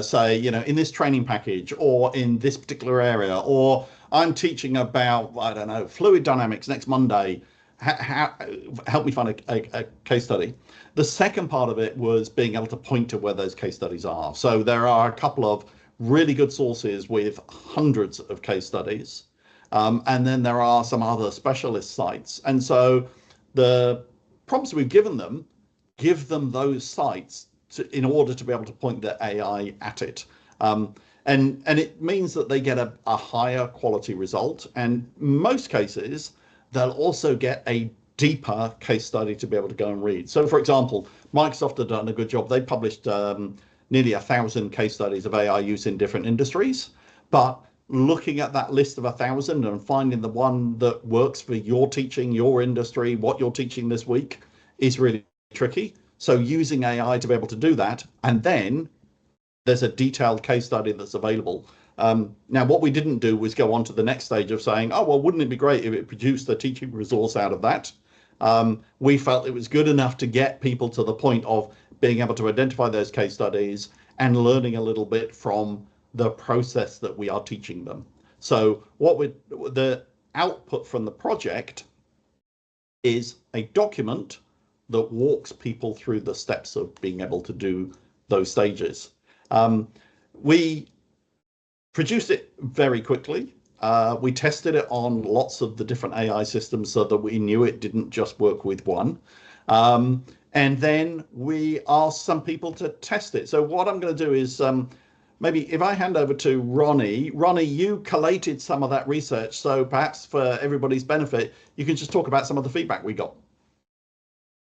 say, you know, in this training package or in this particular area, or I'm teaching about, I don't know, fluid dynamics next Monday. Help me find a case study. The second part of it was being able to point to where those case studies are. So there are a couple of really good sources with hundreds of case studies. And then there are some other specialist sites. And so the prompts we've given them give them those sites in order to be able to point their AI at it. And it means that they get a higher quality result. And most cases, they'll also get a deeper case study to be able to go and read. So, for example, Microsoft have done a good job. They published nearly 1,000 case studies of AI use in different industries. But looking at that list of 1,000 and finding the one that works for your teaching, your industry, what you're teaching this week is really tricky. So using AI to be able to do that, and then there's a detailed case study that's available. Now, what we didn't do was go on to the next stage of saying, oh, well, wouldn't it be great if it produced a teaching resource out of that? We felt it was good enough to get people to the point of being able to identify those case studies and learning a little bit from the process that we are teaching them. So the output from the project is a document that walks people through the steps of being able to do those stages. We produced it very quickly. We tested it on lots of the different AI systems so that we knew it didn't just work with one. And then we asked some people to test it. So what I'm going to do is maybe if I hand over to Rhonni. Rhonni, you collated some of that research. So perhaps for everybody's benefit, you can just talk about some of the feedback we got.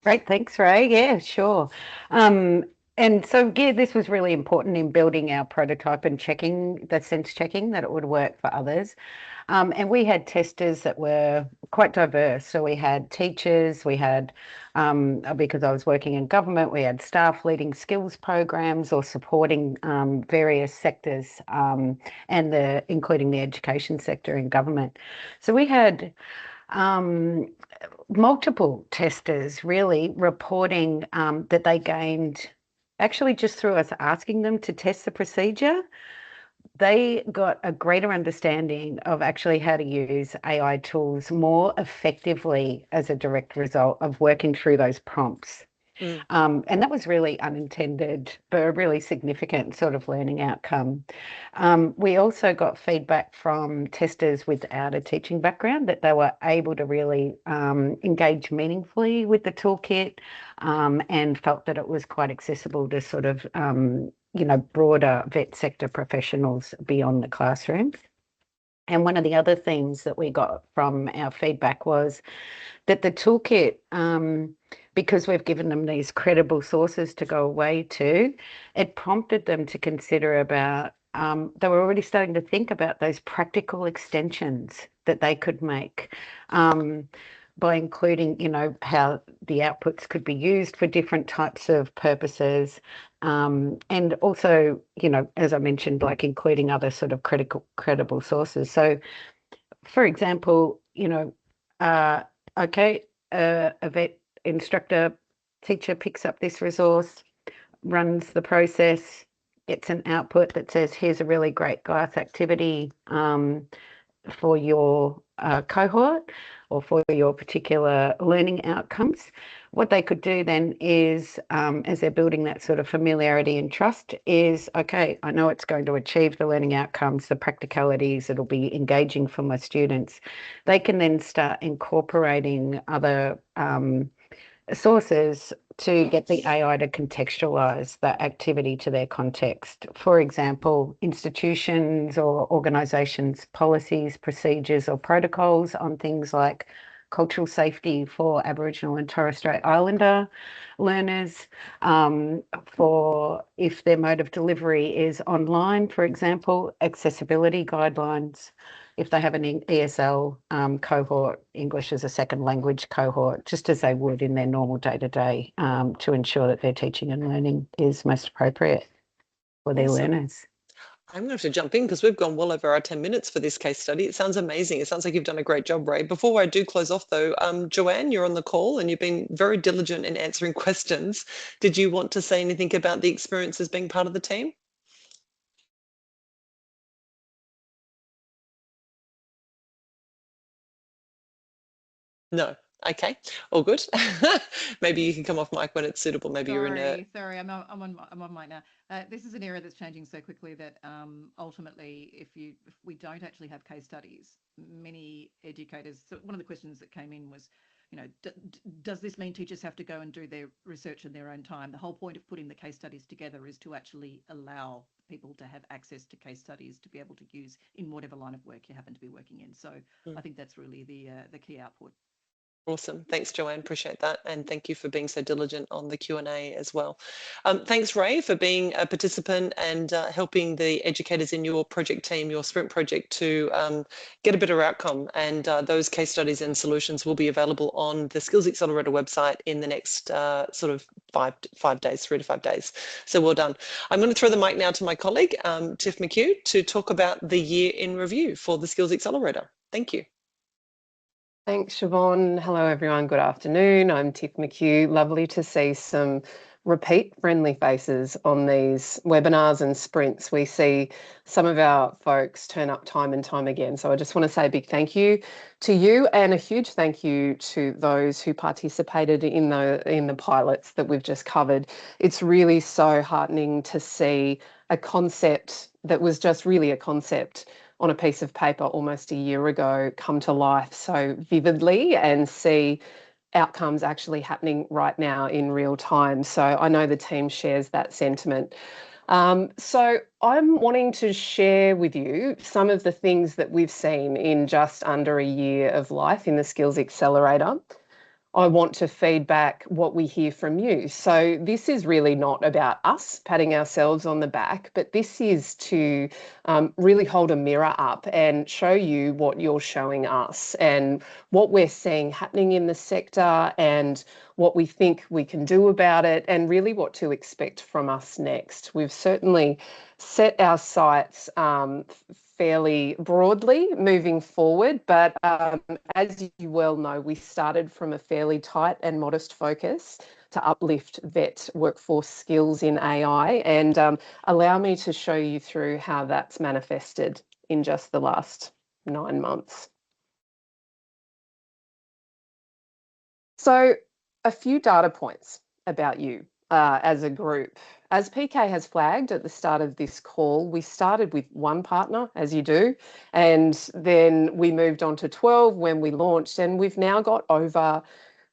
Great, thanks, Ray. Yeah, sure. And so, yeah, this was really important in building our prototype and checking the sense checking that it would work for others. And we had testers that were quite diverse. So we had teachers, we had, because I was working in government, we had staff leading skills programs or supporting various sectors, and including the education sector in government. So we had multiple testers really reporting that they gained, actually just through us asking them to test the procedure, they got a greater understanding of actually how to use AI tools more effectively as a direct result of working through those prompts. And that was really unintended, but a really significant sort of learning outcome. We also got feedback from testers without a teaching background that they were able to really engage meaningfully with the toolkit, and felt that it was quite accessible to sort of, broader vet sector professionals beyond the classroom. And one of the other things that we got from our feedback was that the toolkit, because we've given them these credible sources to go away to, it prompted them to consider about, they were already starting to think about those practical extensions that they could make by including, you know, how the outputs could be used for different types of purposes. And also, you know, as I mentioned, like including other sort of credible sources. So, for example, you know, okay, a vet instructor, teacher picks up this resource, runs the process, gets an output that says, here's a really great GIAS activity for your cohort or for your particular learning outcomes. What they could do then is, as they're building that sort of familiarity and trust, is, okay, I know it's going to achieve the learning outcomes, the practicalities, it'll be engaging for my students. They can then start incorporating other sources to get the AI to contextualize that activity to their context. For example, institutions or organizations' policies, procedures, or protocols on things like cultural safety for Aboriginal and Torres Strait Islander learners, for if their mode of delivery is online, for example, accessibility guidelines, if they have an ESL cohort, English as a second language cohort, just as they would in their normal day-to-day, to ensure that their teaching and learning is most appropriate for their learners. I'm going to have to jump in because we've gone well over our 10 minutes for this case study. It sounds amazing. It sounds like you've done a great job, Ray. Before I do close off though, Joanne, you're on the call and you've been very diligent in answering questions. Did you want to say anything about the experience as being part of the team? No. Okay, all good. Maybe you can come off mic when it's suitable. Maybe you're in a... Sorry, I'm on mic now. This is an area that's changing so quickly that ultimately, if we don't actually have case studies, many educators. So one of the questions that came in was, you know, does this mean teachers have to go and do their research in their own time? The whole point of putting the case studies together is to actually allow people to have access to case studies to be able to use in whatever line of work you happen to be working in. So I think that's really the key output. Awesome. Thanks, Joanne. Appreciate that. And thank you for being so diligent on the Q&A as well. Thanks, Ray, for being a participant and helping the educators in your project team, your sprint project, to get a better outcome. And those case studies and solutions will be available on the Skills Accelerator website in the next sort of 3 to 5 days. So well done. I'm going to throw the mic now to my colleague, Tiff McHugh, to talk about the year in review for the Skills Accelerator. Thank you. Thanks, Siobhan. Hello, everyone. Good afternoon. I'm Tiff McHugh. Lovely to see some repeat friendly faces on these webinars and sprints. We see some of our folks turn up time and time again. So I just want to say a big thank you to you and a huge thank you to those who participated in the pilots that we've just covered. It's really so heartening to see a concept that was just really a concept on a piece of paper almost a year ago come to life so vividly and see outcomes actually happening right now in real time. So I know the team shares that sentiment. So I'm wanting to share with you some of the things that we've seen in just under a year of life in the Skills Accelerator. I want to feed back what we hear from you. So this is really not about us patting ourselves on the back, but this is to really hold a mirror up and show you what you're showing us and what we're seeing happening in the sector and what we think we can do about it and really what to expect from us next. We've certainly set our sights fairly broadly moving forward, but as you well know, we started from a fairly tight and modest focus to uplift vet workforce skills in AI, and allow me to show you through how that's manifested in just the last 9 months. So a few data points about you as a group. As PK has flagged at the start of this call, we started with 1 partner, as you do, and then we moved on to 12 when we launched, and we've now got over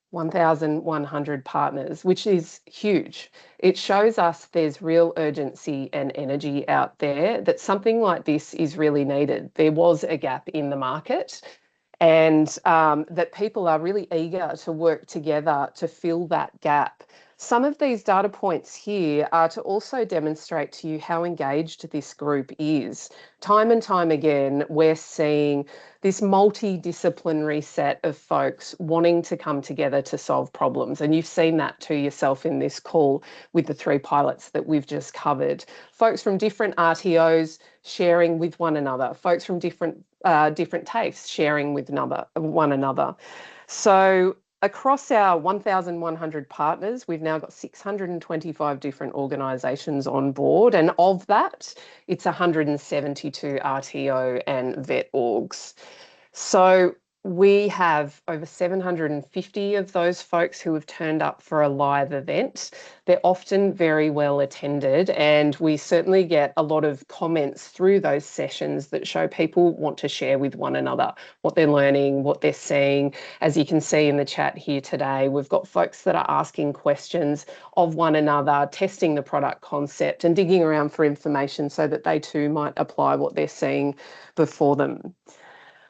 1,100 partners, which is huge. It shows us there's real urgency and energy out there, that something like this is really needed. There was a gap in the market, and that people are really eager to work together to fill that gap. Some of these data points here are to also demonstrate to you how engaged this group is. Time and time again, we're seeing this multidisciplinary set of folks wanting to come together to solve problems. And you've seen that to yourself in this call with the 3 pilots that we've just covered. Folks from different RTOs sharing with one another, folks from different tastes sharing with one another. So across our 1,100 partners, we've now got 625 different organisations on board, and of that, it's 172 RTO and vet orgs. So we have over 750 of those folks who have turned up for a live event. They're often very well attended, and we certainly get a lot of comments through those sessions that show people want to share with one another what they're learning, what they're seeing. As you can see in the chat here today, we've got folks that are asking questions of one another, testing the product concept and digging around for information so that they too might apply what they're seeing before them.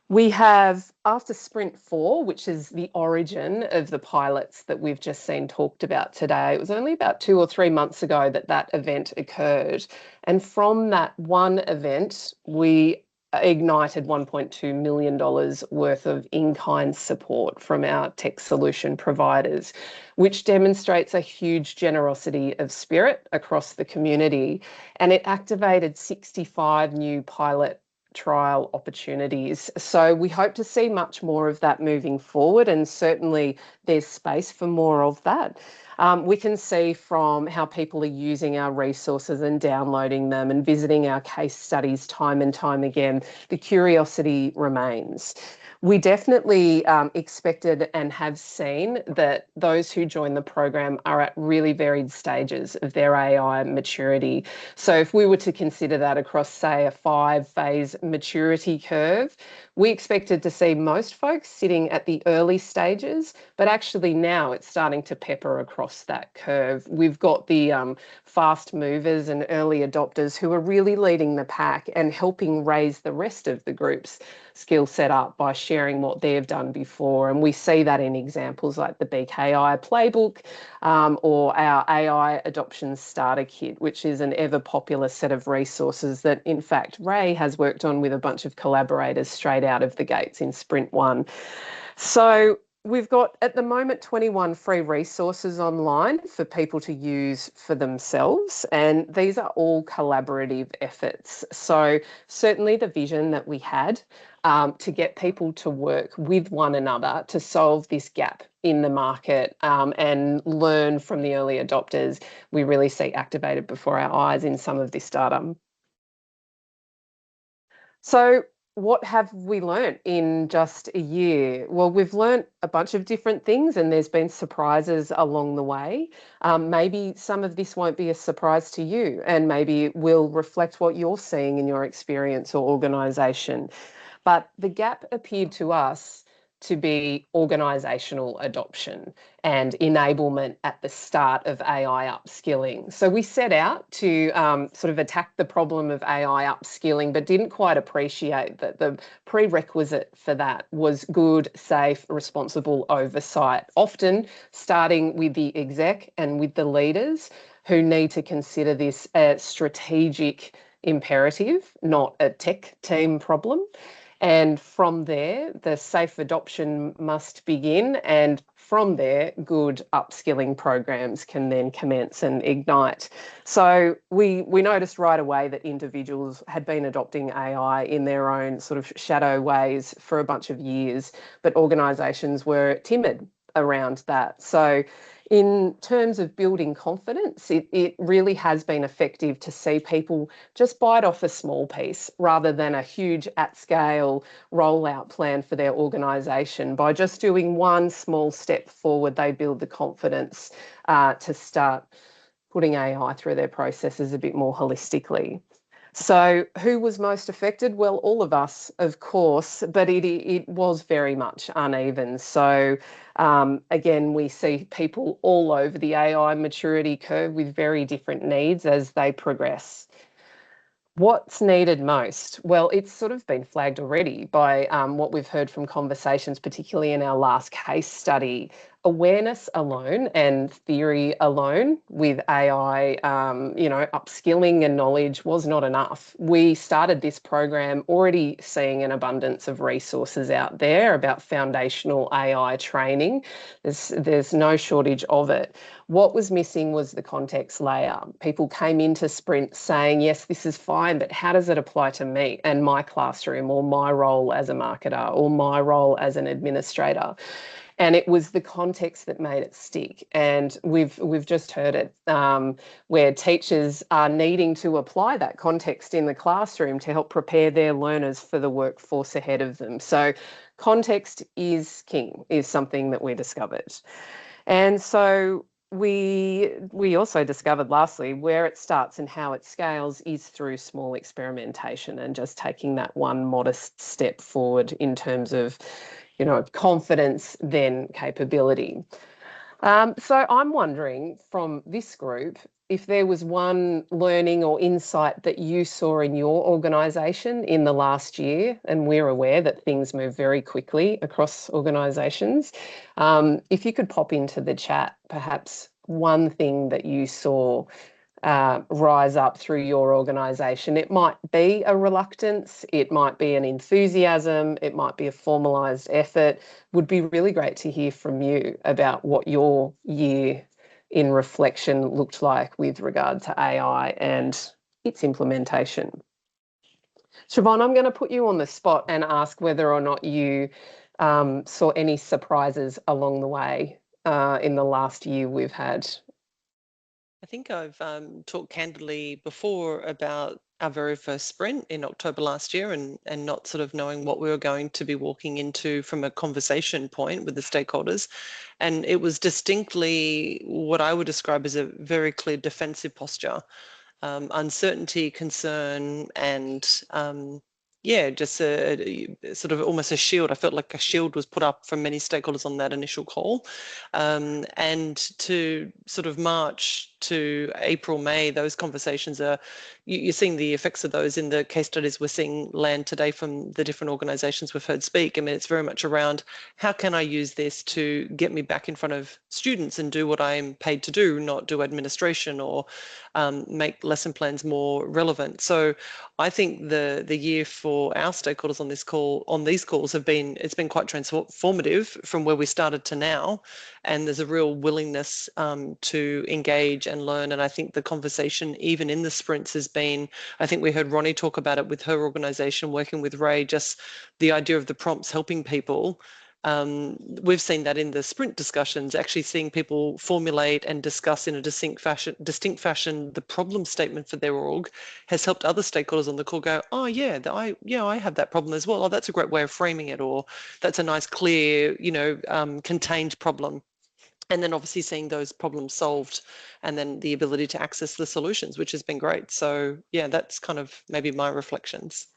We have, after Sprint 4, which is the origin of the pilots that we've just seen talked about today, it was only about 2 or 3 months ago that that event occurred. And from that one event, we ignited $1.2 million worth of in-kind support from our tech solution providers, which demonstrates a huge generosity of spirit across the community. And it activated 65 new pilot trial opportunities. So we hope to see much more of that moving forward, and certainly there's space for more of that. We can see from how people are using our resources and downloading them and visiting our case studies time and time again, the curiosity remains. We definitely expected and have seen that those who join the program are at really varied stages of their AI maturity. So if we were to consider that across, say, a 5-phase maturity curve, we expected to see most folks sitting at the early stages, but actually now it's starting to pepper across that curve. We've got the fast movers and early adopters who are really leading the pack and helping raise the rest of the group's skill set up by sharing what they've done before. And we see that in examples like the BKI playbook or our AI adoption starter kit, which is an ever popular set of resources that, in fact, Ray has worked on with a bunch of collaborators straight out of the gates in Sprint 1. So we've got, at the moment, 21 free resources online for people to use for themselves, and these are all collaborative efforts. So certainly the vision that we had to get people to work with one another to solve this gap in the market and learn from the early adopters, we really see activated before our eyes in some of this data. So what have we learnt in just a year? Well, we've learnt a bunch of different things, and there's been surprises along the way. Maybe some of this won't be a surprise to you, and maybe it will reflect what you're seeing in your experience or organisation. But the gap appeared to us to be organisational adoption and enablement at the start of AI upskilling. So we set out to sort of attack the problem of AI upskilling, but didn't quite appreciate that the prerequisite for that was good, safe, responsible oversight, often starting with the exec and with the leaders who need to consider this a strategic imperative, not a tech team problem. And from there, the safe adoption must begin. And from there, good upskilling programs can then commence and ignite. So we noticed right away that individuals had been adopting AI in their own sort of shadow ways for a bunch of years, but organisations were timid around that. So in terms of building confidence, it really has been effective to see people just bite off a small piece rather than a huge at-scale rollout plan for their organisation. By just doing one small step forward, they build the confidence to start putting AI through their processes a bit more holistically. So who was most affected? Well, all of us, of course, but it was very much uneven. So again, we see people all over the AI maturity curve with very different needs as they progress. What's needed most? Well, it's sort of been flagged already by what we've heard from conversations, particularly in our last case study. Awareness alone and theory alone with AI, upskilling and knowledge was not enough. We started this program already seeing an abundance of resources out there about foundational AI training. There's no shortage of it. What was missing was the context layer. People came into Sprint saying, yes, this is fine, but how does it apply to me and my classroom or my role as a marketer or my role as an administrator? And it was the context that made it stick. And we've just heard it, where teachers are needing to apply that context in the classroom to help prepare their learners for the workforce ahead of them. So context is king, is something that we discovered. And so we also discovered, lastly, where it starts and how it scales is through small experimentation and just taking that one modest step forward in terms of, confidence, then capability. So I'm wondering from this group, if there was one learning or insight that you saw in your organisation in the last year, and we're aware that things move very quickly across organisations, if you could pop into the chat, perhaps one thing that you saw rise up through your organisation. It might be a reluctance, it might be an enthusiasm, it might be a formalised effort. Would be really great to hear from you about what your year in reflection looked like with regard to AI and its implementation. Siobhan, I'm going to put you on the spot and ask whether or not you saw any surprises along the way in the last year we've had. I think I've talked candidly before about our very first sprint in October last year and not sort of knowing what we were going to be walking into from a conversation point with the stakeholders. And it was distinctly what I would describe as a very clear defensive posture, uncertainty, concern, and just a sort of almost a shield. I felt like a shield was put up from many stakeholders on that initial call. And to sort of March to April, May, those conversations are, you're seeing the effects of those in the case studies we're seeing land today from the different organizations we've heard speak. I mean, it's very much around how can I use this to get me back in front of students and do what I'm paid to do, not do administration or make lesson plans more relevant. So I think the year for our stakeholders on these calls it's been quite transformative from where we started to now, and there's a real willingness to engage and learn. And I think the conversation even in the sprints has been, I think we heard Rhonni talk about it with her organisation working with Ray, just the idea of the prompts helping people. We've seen that in the sprint discussions, actually seeing people formulate and discuss in a distinct fashion the problem statement for their org has helped other stakeholders on the call go, oh yeah, I have that problem as well. Oh, that's a great way of framing it, or that's a nice, clear, contained problem. And then obviously seeing those problems solved and then the ability to access the solutions, which has been great. So yeah, that's kind of maybe my reflections.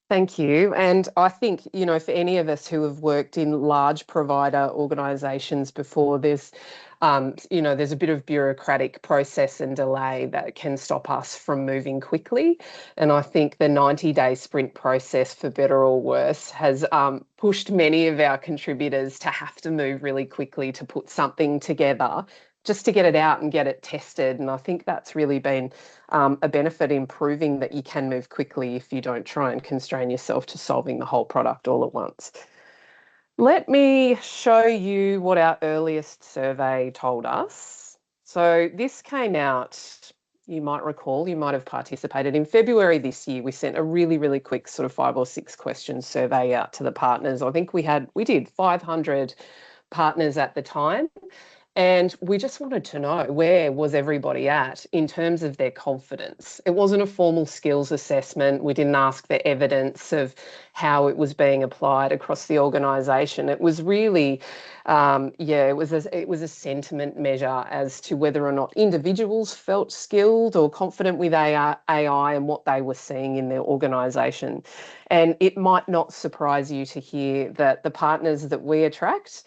Thank you. And I think, for any of us who have worked in large provider organisations before, there's a bit of bureaucratic process and delay that can stop us from moving quickly. And I think the 90-day sprint process, for better or worse, has pushed many of our contributors to have to move really quickly to put something together just to get it out and get it tested. And I think that's really been a benefit in proving that you can move quickly if you don't try and constrain yourself to solving the whole product all at once. Let me show you what our earliest survey told us. So this came out, you might recall, you might have participated in February this year. We sent a really, really quick sort of 5 or 6 question survey out to the partners. I think we did 500 partners at the time. And we just wanted to know, where was everybody at in terms of their confidence? It wasn't a formal skills assessment. We didn't ask for evidence of how it was being applied across the organisation. It was really, it was a sentiment measure as to whether or not individuals felt skilled or confident with AI and what they were seeing in their organisation. And it might not surprise you to hear that the partners that we attract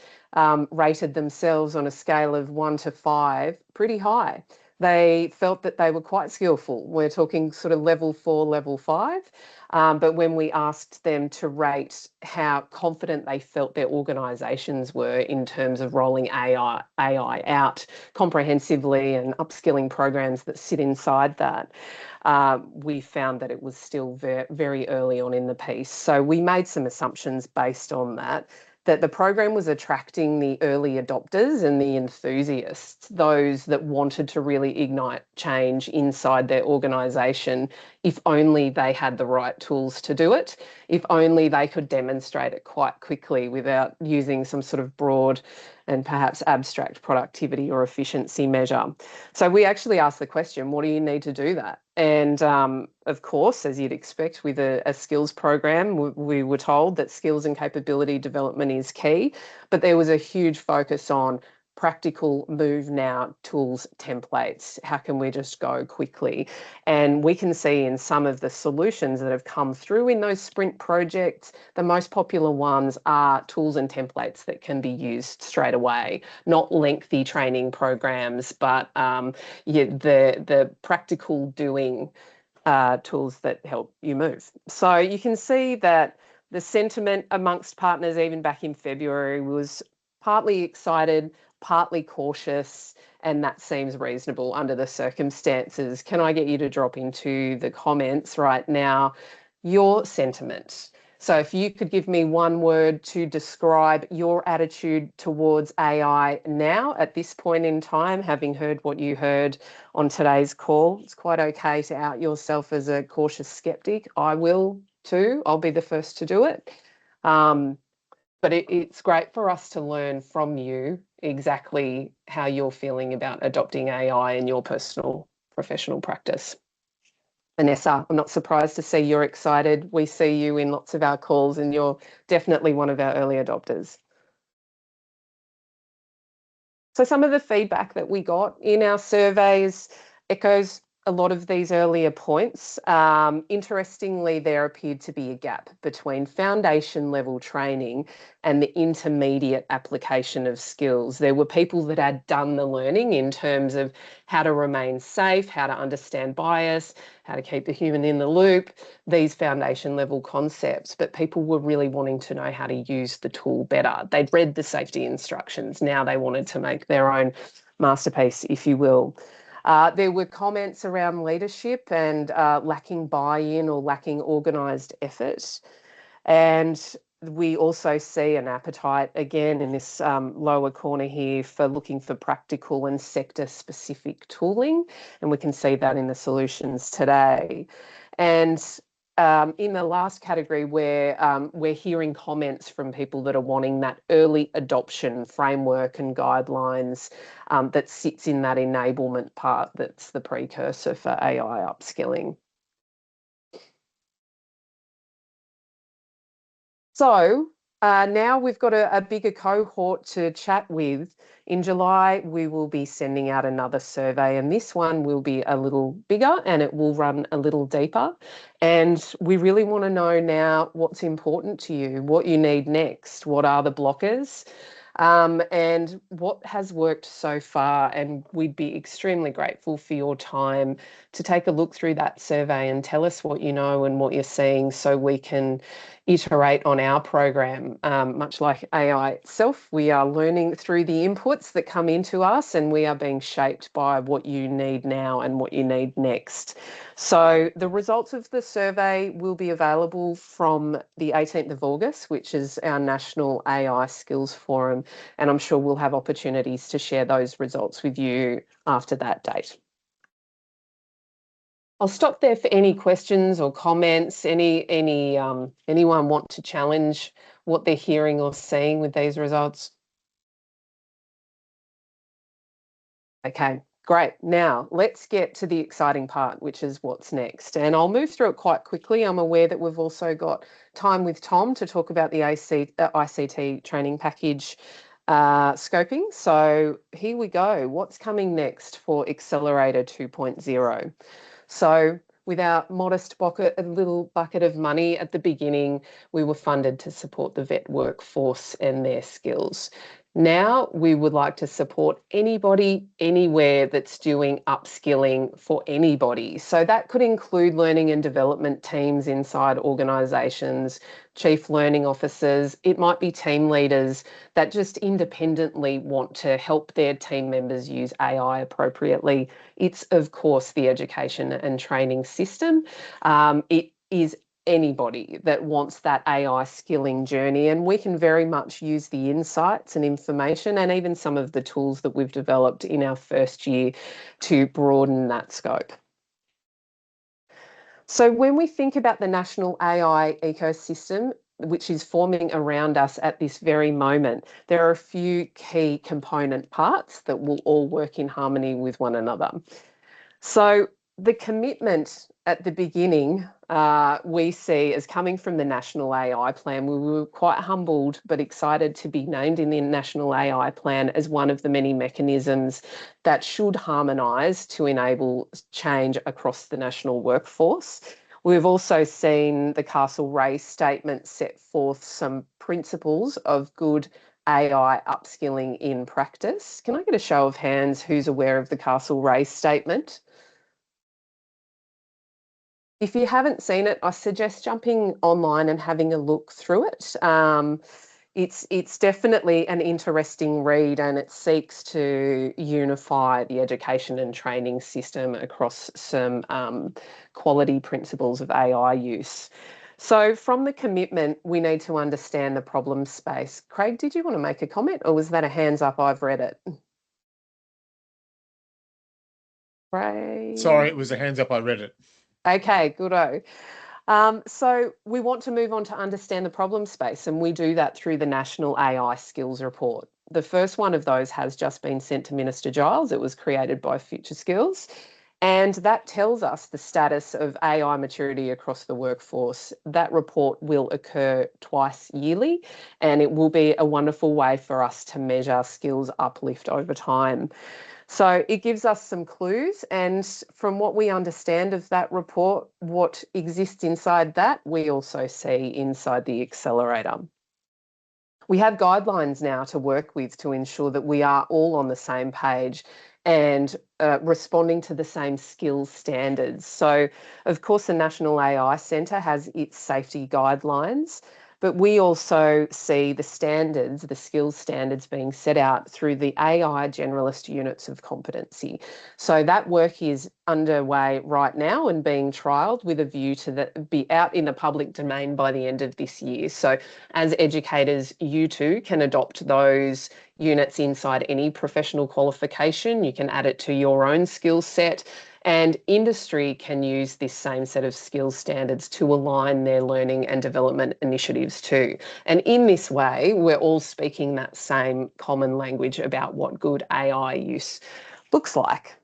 rated themselves on a scale of 1 to 5 pretty high. They felt that they were quite skillful. We're talking sort of level 4, level 5. But when we asked them to rate how confident they felt their organisations were in terms of rolling AI out comprehensively and upskilling programs that sit inside that, we found that it was still very early on in the piece. So we made some assumptions based on that the program was attracting the early adopters and the enthusiasts, those that wanted to really ignite change inside their organisation, if only they had the right tools to do it, if only they could demonstrate it quite quickly without using some sort of broad and perhaps abstract productivity or efficiency measure. So we actually asked the question, what do you need to do that? And of course, as you'd expect with a skills program, we were told that skills and capability development is key, but there was a huge focus on practical move now tools templates. How can we just go quickly? And we can see in some of the solutions that have come through in those sprint projects, the most popular ones are tools and templates that can be used straight away, not lengthy training programs, but the practical doing tools that help you move. So you can see that the sentiment amongst partners, even back in February, was partly excited, partly cautious, and that seems reasonable under the circumstances. Can I get you to drop into the comments right now your sentiment? So if you could give me one word to describe your attitude towards AI now at this point in time, having heard what you heard on today's call. It's quite okay to out yourself as a cautious skeptic. I will too. I'll be the first to do it. But it's great for us to learn from you exactly how you're feeling about adopting AI in your personal professional practice. Vanessa, I'm not surprised to see you're excited. We see you in lots of our calls and you're definitely one of our early adopters. So some of the feedback that we got in our surveys echoes a lot of these earlier points. Interestingly, there appeared to be a gap between foundation level training and the intermediate application of skills. There were people that had done the learning in terms of how to remain safe, how to understand bias, how to keep the human in the loop, these foundation level concepts, but people were really wanting to know how to use the tool better. They'd read the safety instructions. Now they wanted to make their own masterpiece, if you will. There were comments around leadership and lacking buy-in or lacking organised effort. And we also see an appetite, again, in this lower corner here for looking for practical and sector-specific tooling. And we can see that in the solutions today. And in the last category, where we're hearing comments from people that are wanting that early adoption framework and guidelines that sits in that enablement part that's the precursor for AI upskilling. So now we've got a bigger cohort to chat with. In July, we will be sending out another survey, and this one will be a little bigger and it will run a little deeper. And we really want to know now what's important to you, what you need next, what are the blockers, and what has worked so far. And we'd be extremely grateful for your time to take a look through that survey and tell us what you know and what you're seeing so we can iterate on our program. Much like AI itself, we are learning through the inputs that come into us and we are being shaped by what you need now and what you need next. So the results of the survey will be available from the 18th of August, which is our National AI Skills Forum, and I'm sure we'll have opportunities to share those results with you after that date. I'll stop there for any questions or comments. Anyone want to challenge what they're hearing or seeing with these results? Okay, great. Now let's get to the exciting part, which is what's next. And I'll move through it quite quickly. I'm aware that we've also got time with Tom to talk about the ICT training package scoping. So here we go. What's coming next for Accelerator 2.0? So with our modest bucket, a little bucket of money at the beginning, we were funded to support the vet workforce and their skills. Now we would like to support anybody, anywhere that's doing upskilling for anybody. So that could include learning and development teams inside organisations, chief learning officers. It might be team leaders that just independently want to help their team members use AI appropriately. It's, of course, the education and training system. It is anybody that wants that AI skilling journey, and we can very much use the insights and information and even some of the tools that we've developed in our first year to broaden that scope. So when we think about the national AI ecosystem, which is forming around us at this very moment, there are a few key component parts that will all work in harmony with one another. So the commitment at the beginning we see as coming from the National AI Plan. We were quite humbled but excited to be named in the National AI Plan as one of the many mechanisms that should harmonise to enable change across the national workforce. We've also seen the Castlereagh statement set forth some principles of good AI upskilling in practice. Can I get a show of hands who's aware of the Castlereagh statement? If you haven't seen it, I suggest jumping online and having a look through it. It's definitely an interesting read, and it seeks to unify the education and training system across some quality principles of AI use. So from the commitment, we need to understand the problem space. Craig, did you want to make a comment, or was that a hands up, I've read it? Craig? Sorry, it was a hands up, I read it. Okay, good-o. So we want to move on to understand the problem space, and we do that through the National AI Skills Report. The first one of those has just been sent to Minister Giles. It was created by Future Skills, and that tells us the status of AI maturity across the workforce. That report will occur twice yearly, and it will be a wonderful way for us to measure skills uplift over time. So it gives us some clues, and from what we understand of that report, what exists inside that, we also see inside the accelerator. We have guidelines now to work with to ensure that we are all on the same page and responding to the same skills standards. So, of course, the National AI Centre has its safety guidelines, but we also see the standards, the skills standards being set out through the AI generalist units of competency. So that work is underway right now and being trialled with a view to be out in the public domain by the end of this year. So as educators, you too can adopt those units inside any professional qualification. You can add it to your own skill set, and industry can use this same set of skills standards to align their learning and development initiatives too. And in this way, we're all speaking that same common language about what good AI use looks like.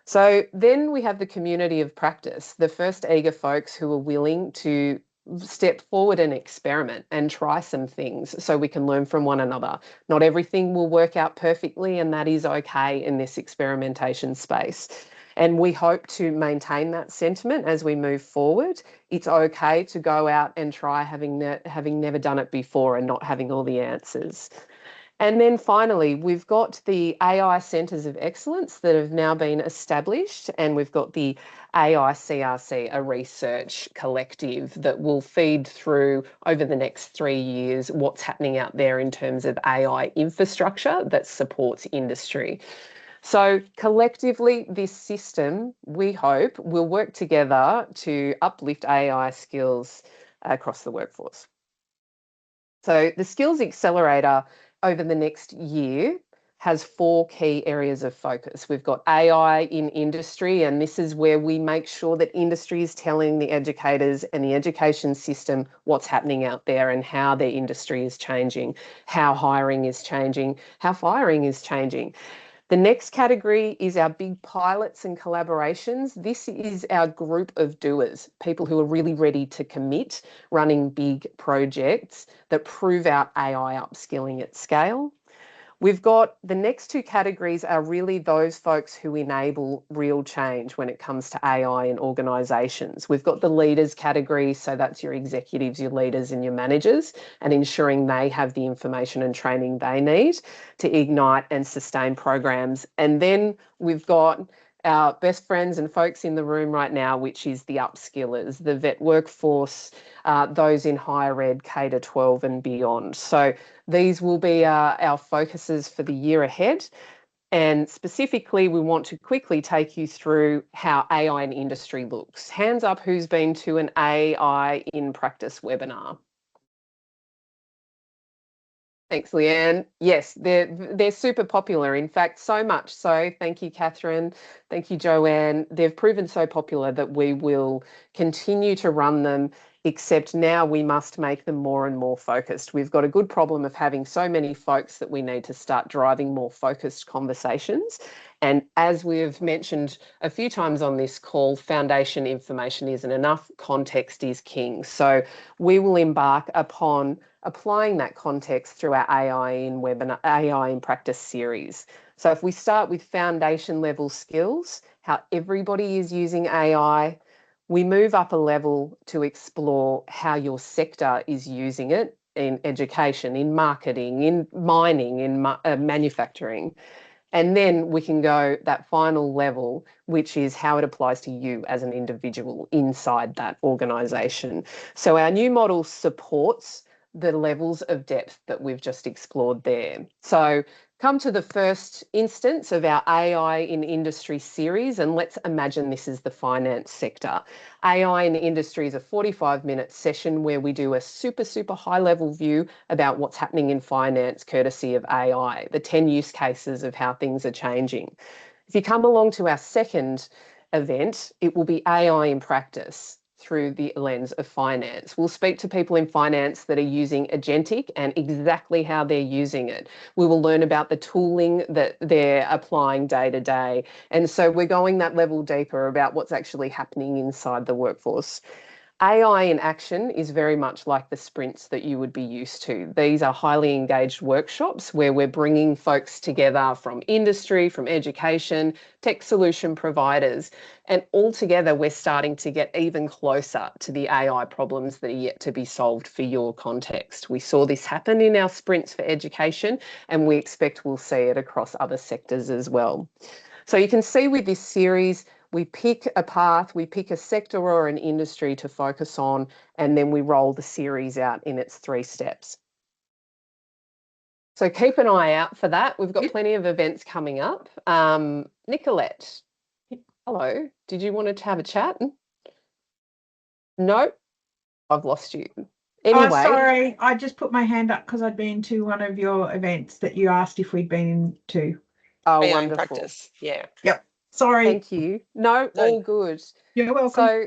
So then we have the community of practice, the first eager folks who are willing to step forward and experiment and try some things so we can learn from one another. Not everything will work out perfectly, and that is okay in this experimentation space. And we hope to maintain that sentiment as we move forward. It's okay to go out and try having never done it before and not having all the answers. And then finally, we've got the AI Centres of Excellence that have now been established, and we've got the AI CRC, a research collective that will feed through over the next 3 years what's happening out there in terms of AI infrastructure that supports industry. So collectively, this system, we hope, will work together to uplift AI skills across the workforce. So the Skills Accelerator over the next year has 4 key areas of focus. We've got AI in industry, and this is where we make sure that industry is telling the educators and the education system what's happening out there and how their industry is changing, how hiring is changing, how firing is changing. The next category is our big pilots and collaborations. This is our group of doers, people who are really ready to commit, running big projects that prove out AI upskilling at scale. We've got the next two categories are really those folks who enable real change when it comes to AI in organisations. We've got the leaders category, so that's your executives, your leaders and your managers, and ensuring they have the information and training they need to ignite and sustain programs. And then we've got our best friends and folks in the room right now, which is the upskillers, the vet workforce, those in higher ed, K-12 and beyond. So these will be our focuses for the year ahead. And specifically, we want to quickly take you through how AI in industry looks. Hands up who's been to an AI in practice webinar. Thanks, Leanne. Yes, they're super popular. In fact, so much so, thank you, Catherine. Thank you, Joanne. They've proven so popular that we will continue to run them, except now we must make them more and more focused. We've got a good problem of having so many folks that we need to start driving more focused conversations. And as we've mentioned a few times on this call, foundation information isn't enough, context is king. So we will embark upon applying that context through our AI in Practice series. So if we start with foundation level skills, how everybody is using AI, we move up a level to explore how your sector is using it in education, in marketing, in mining, in manufacturing. And then we can go that final level, which is how it applies to you as an individual inside that organisation. So our new model supports the levels of depth that we've just explored there. So come to the first instance of our AI in Industry series, and let's imagine this is the finance sector. AI in Industry is a 45-minute session where we do a super high-level view about what's happening in finance courtesy of AI, the 10 use cases of how things are changing. If you come along to our second event, it will be AI in Practice through the lens of finance. We'll speak to people in finance that are using agentic and exactly how they're using it. We will learn about the tooling that they're applying day to day. And so we're going that level deeper about what's actually happening inside the workforce. AI in action is very much like the sprints that you would be used to. These are highly engaged workshops where we're bringing folks together from industry, from education, tech solution providers, and all together we're starting to get even closer to the AI problems that are yet to be solved for your context. We saw this happen in our sprints for education, and we expect we'll see it across other sectors as well. So you can see with this series, we pick a path, we pick a sector or an industry to focus on, and then we roll the series out in its 3 steps. So keep an eye out for that. We've got plenty of events coming up. Nicolette, hello. Did you want to have a chat? No, I've lost you. Anyway. Oh, sorry. I just put my hand up because I'd been to one of your events that you asked if we'd been to. Oh, AI in wonderful. Practice. Yeah. Yep. Sorry. Thank you. No, all good. You're welcome. So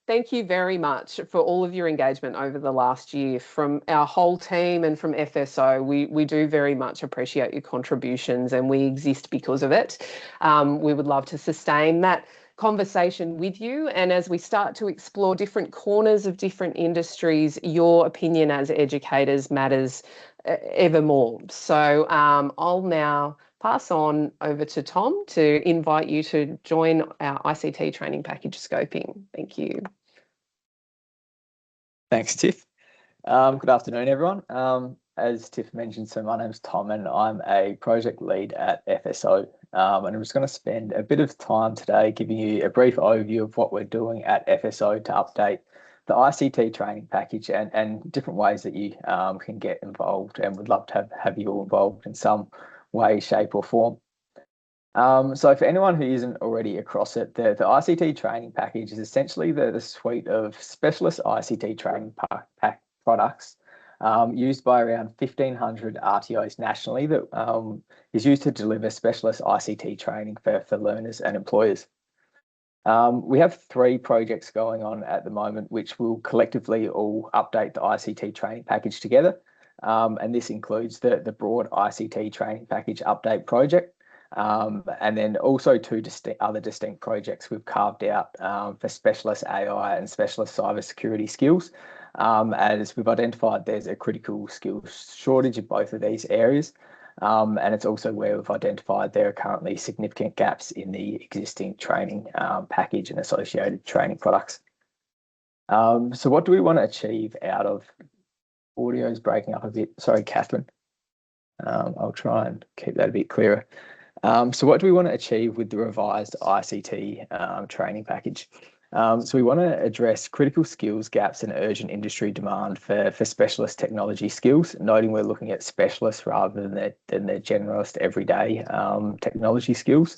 thank you very much for all of your engagement over the last year from our whole team and from FSO. We do very much appreciate your contributions and we exist because of it. We would love to sustain that conversation with you. And as we start to explore different corners of different industries, your opinion as educators matters ever more. So I'll now pass on over to Tom to invite you to join our ICT training package scoping. Thank you. Thanks, Tiff. Good afternoon, everyone. As Tiff mentioned, so my name's Tom and I'm a project lead at FSO. And I'm just going to spend a bit of time today giving you a brief overview of what we're doing at FSO to update the ICT training package and different ways that you can get involved, and would love to have you all involved in some way, shape or form. So for anyone who isn't already across it, the ICT training package is essentially the suite of specialist ICT training products used by around 1,500 RTOs nationally that is used to deliver specialist ICT training for learners and employers. We have 3 projects going on at the moment, which will collectively all update the ICT training package together. And this includes the broad ICT training package update project. And then also 2 other distinct projects we've carved out for specialist AI and specialist cybersecurity skills. as we've identified there's a critical skills shortage in both of these areas. And it's also where we've identified there are currently significant gaps in the existing training package and associated training products. So what do we want to achieve out of audio's breaking up a bit? Sorry, Catherine. I'll try and keep that a bit clearer. So what do we want to achieve with the revised ICT training package? So we want to address critical skills gaps and urgent industry demand for specialist technology skills, noting we're looking at specialists rather than the generalist everyday technology skills.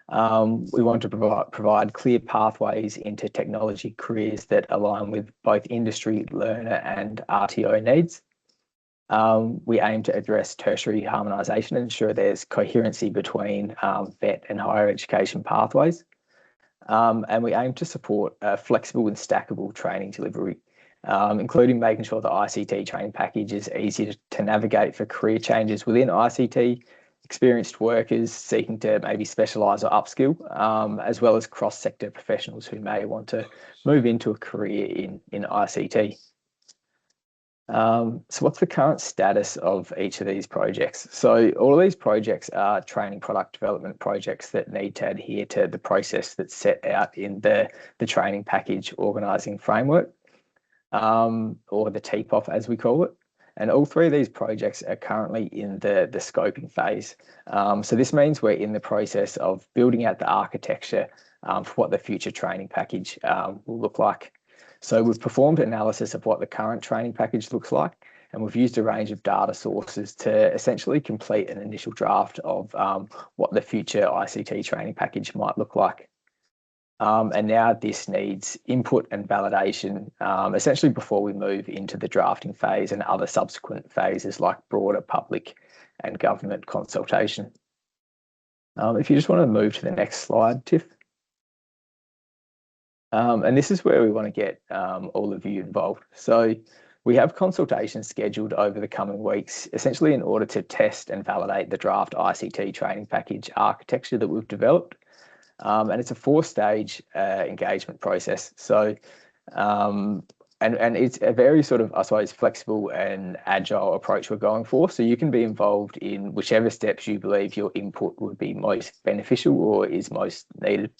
We want to provide clear pathways into technology careers that align with both industry, learner and RTO needs. We aim to address tertiary harmonisation and ensure there's coherency between vet and higher education pathways. And we aim to support a flexible and stackable training delivery, including making sure the ICT training package is easy to navigate for career changes within ICT, experienced workers seeking to maybe specialise or upskill, as well as cross-sector professionals who may want to move into a career in ICT. So what's the current status of each of these projects? So all of these projects are training product development projects that need to adhere to the process that's set out in the training package organising framework, or the TPOF as we call it. And all three of these projects are currently in the scoping phase. So this means we're in the process of building out the architecture for what the future training package will look like. So we've performed analysis of what the current training package looks like, and we've used a range of data sources to essentially complete an initial draft of what the future ICT training package might look like. And now this needs input and validation, essentially before we move into the drafting phase and other subsequent phases like broader public and government consultation. If you just want to move to the next slide, Tiff. And this is where we want to get all of you involved. So we have consultations scheduled over the coming weeks, essentially in order to test and validate the draft ICT training package architecture that we've developed. And it's a 4-stage engagement process. So, and it's a very sort of, I suppose, flexible and agile approach we're going for. So you can be involved in whichever steps you believe your input would be most beneficial or is most needed.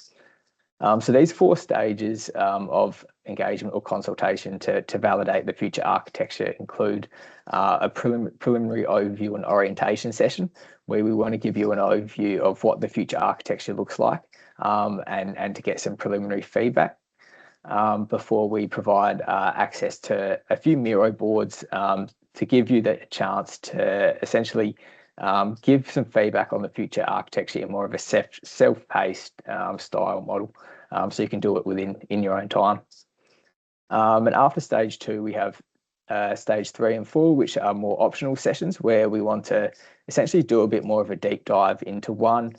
So these 4 stages of engagement or consultation to validate the future architecture include a preliminary overview and orientation session, where we want to give you an overview of what the future architecture looks like, and to get some preliminary feedback before we provide access to a few Miro boards to give you the chance to essentially give some feedback on the future architecture in more of a self-paced style model, so you can do it in your own time. And after stage 2, we have stage 3 and 4, which are more optional sessions where we want to essentially do a bit more of a deep dive into one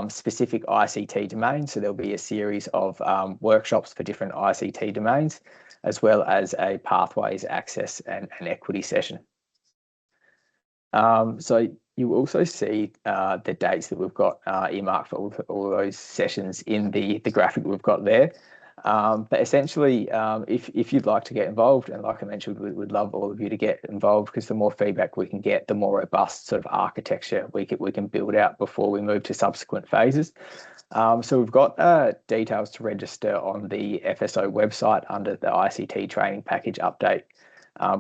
specific ICT domain. So there'll be a series of workshops for different ICT domains, as well as a pathways, access and equity session. So you will also see the dates that we've got earmarked for all of those sessions in the graphic we've got there. But essentially, if you'd like to get involved, and like I mentioned, we'd love all of you to get involved, because the more feedback we can get, the more robust sort of architecture we can build out before we move to subsequent phases. So we've got details to register on the FSO website under the ICT training package update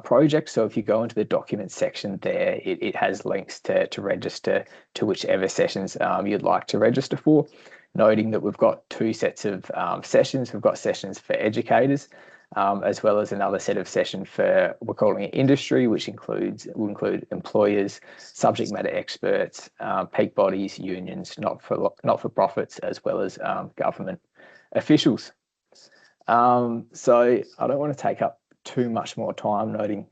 project. So if you go into the documents section there, it has links to register to whichever sessions you'd like to register for, noting that we've got 2 sets of sessions. We've got sessions for educators, as well as another set of sessions for, we're calling it industry, which will include employers, subject matter experts, peak bodies, unions, not-for-profits, as well as government officials. So I don't want to take up too much more time, noting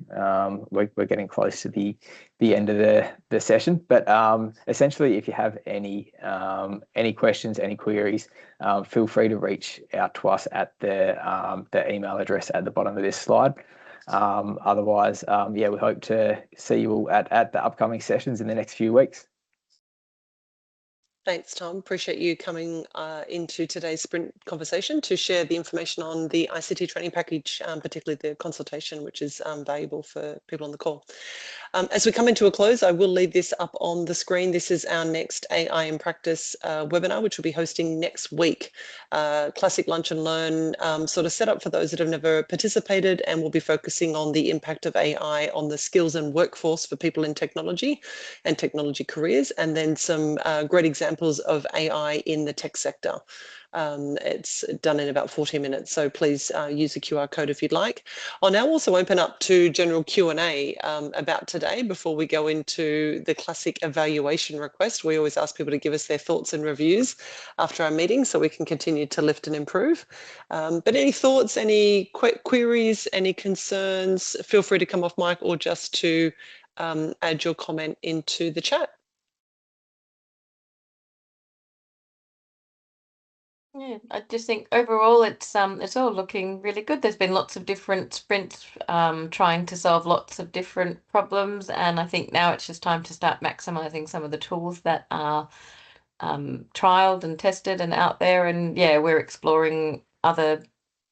we're getting close to the end of the session, but essentially, if you have any questions, any queries, feel free to reach out to us at the email address at the bottom of this slide. Otherwise, yeah, we hope to see you all at the upcoming sessions in the next few weeks. Thanks, Tom. Appreciate you coming into today's sprint conversation to share the information on the ICT training package, particularly the consultation, which is valuable for people on the call. As we come into a close, I will leave this up on the screen. This is our next AI in Practice webinar, which we'll be hosting next week. Classic lunch and learn sort of set up for those that have never participated, and we'll be focusing on the impact of AI on the skills and workforce for people in technology and technology careers, and then some great examples of AI in the tech sector. It's done in about 40 minutes, so please use the QR code if you'd like. I'll now also open up to general Q&A about today before we go into the classic evaluation request. We always ask people to give us their thoughts and reviews after our meeting so we can continue to lift and improve. But any thoughts, any queries, any concerns, feel free to come off mic or just to add your comment into the chat. Yeah, I just think overall it's all looking really good. There's been lots of different sprints trying to solve lots of different problems, and I think now it's just time to start maximizing some of the tools that are trialed and tested and out there. And yeah, we're exploring other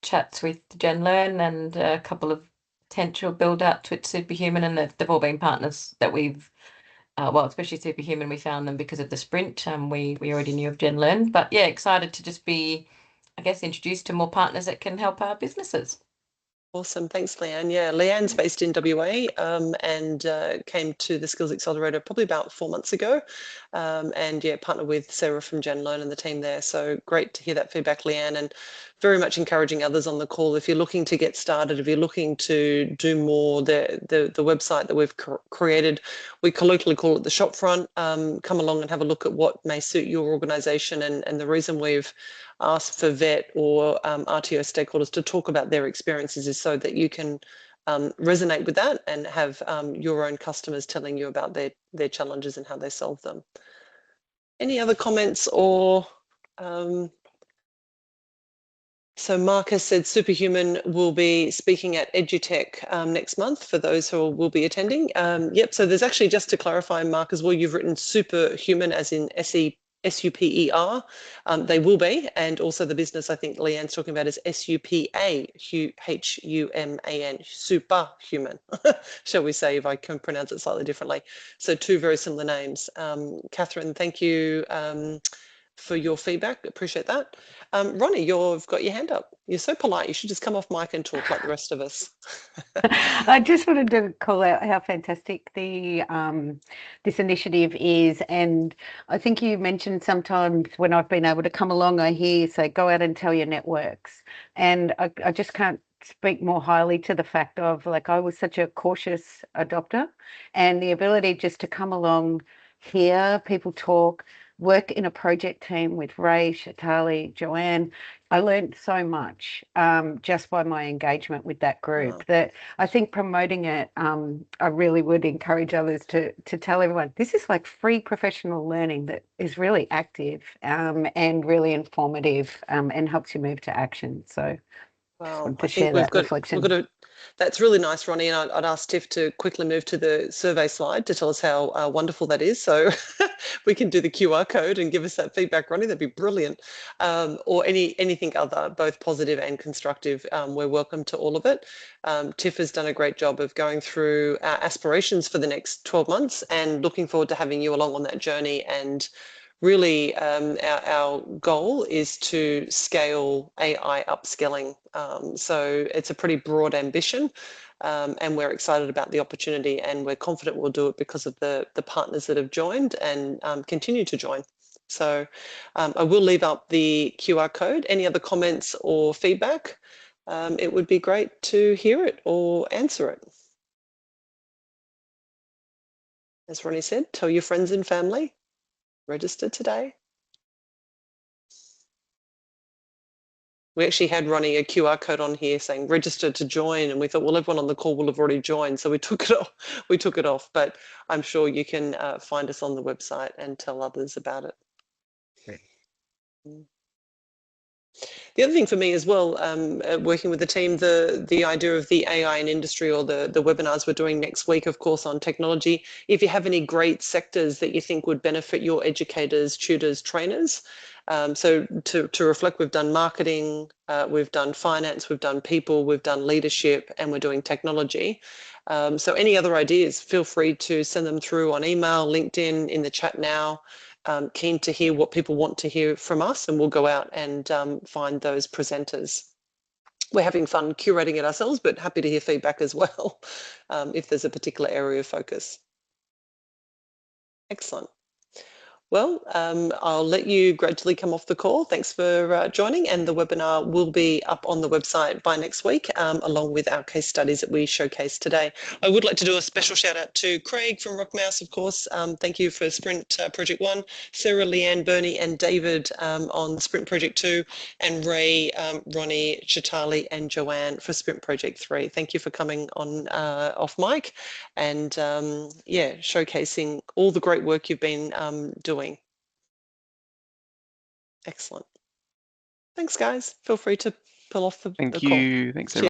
chats with GenLearn and a couple of potential build outs with Superhuman, and they've all been partners that we've well, especially Superhuman, we found them because of the sprint. We already knew of GenLearn, but yeah, excited to just be, I guess, introduced to more partners that can help our businesses. Awesome. Thanks, Leanne. Yeah, Leanne's based in WA and came to the Skills Accelerator probably about 4 months ago. And yeah, partnered with Sarah from GenLearn and the team there. So great to hear that feedback, Leanne, and very much encouraging others on the call. If you're looking to get started, if you're looking to do more, the website that we've created, we colloquially call it the shop front. Come along and have a look at what may suit your organization. And the reason we've asked for VET or RTO stakeholders to talk about their experiences is so that you can resonate with that and have your own customers telling you about their challenges and how they solve them. Any other comments or so Marcus said Superhuman will be speaking at EduTech next month for those who will be attending. Yep, so there's actually, just to clarify, Mark, as well, you've written Superhuman as in SUPER. They will be, and also the business I think Leanne's talking about is SUPAHUMAN, Superhuman, shall we say, if I can pronounce it slightly differently. So two very similar names. Catherine, thank you for your feedback. Appreciate that. Rhonni, you've got your hand up. You're so polite. You should just come off mic and talk like the rest of us. I just wanted to call out how fantastic the this initiative is, and I think you mentioned sometimes when I've been able to come along, I hear you say, go out and tell your networks, and I just can't speak more highly to the fact of, like, I was such a cautious adopter, and the ability just to come along, hear people talk, work in a project team with Ray, Chaitali, Joanne. I learned so much just by my engagement with that group that I think promoting it, I really would encourage others to tell everyone, this is like free professional learning that is really active and really informative and helps you move to action. So wow, I think we've got that's really nice, Rhonni, and I'd ask Tiff to quickly move to the survey slide to tell us how wonderful that is. So we can do the QR code and give us that feedback, Rhonni. That'd be brilliant. Or anything other, both positive and constructive. We're welcome to all of it. Tiff has done a great job of going through our aspirations for the next 12 months and looking forward to having you along on that journey. And really, our goal is to scale AI upskilling. So it's a pretty broad ambition, and we're excited about the opportunity, and we're confident we'll do it because of the partners that have joined and continue to join. So I will leave up the QR code. Any other comments or feedback? It would be great to hear it or answer it. As Rhonni said, tell your friends and family. Register today. We actually had Rhonni a QR code on here saying register to join, and we thought, well, everyone on the call will have already joined, so we took it off. We took it off, but I'm sure you can find us on the website and tell others about it. Great. The other thing for me as well, working with the team, the idea of the AI in industry, or the webinars we're doing next week, of course, on technology. If you have any great sectors that you think would benefit your educators, tutors, trainers, so to reflect, we've done marketing, we've done finance, we've done people, we've done leadership, and we're doing technology. So any other ideas, feel free to send them through on email, LinkedIn, in the chat now. Keen to hear what people want to hear from us, and we'll go out and find those presenters. We're having fun curating it ourselves, but happy to hear feedback as well if there's a particular area of focus. Excellent. Well, I'll let you gradually come off the call. Thanks for joining, and the webinar will be up on the website by next week, along with our case studies that we showcased today. I would like to do a special shout out to Craig from Rockmouse, of course. Thank you for Sprint Project 1, Sarah, Leanne, Bernie and David on Sprint Project 2, and Ray, Rhonni, Chaitali and Joanne for Sprint Project 3. Thank you for coming on off mic and yeah, showcasing all the great work you've been doing. Excellent. Thanks, guys. Feel free to pull off the call. Thank you. Thanks, everyone.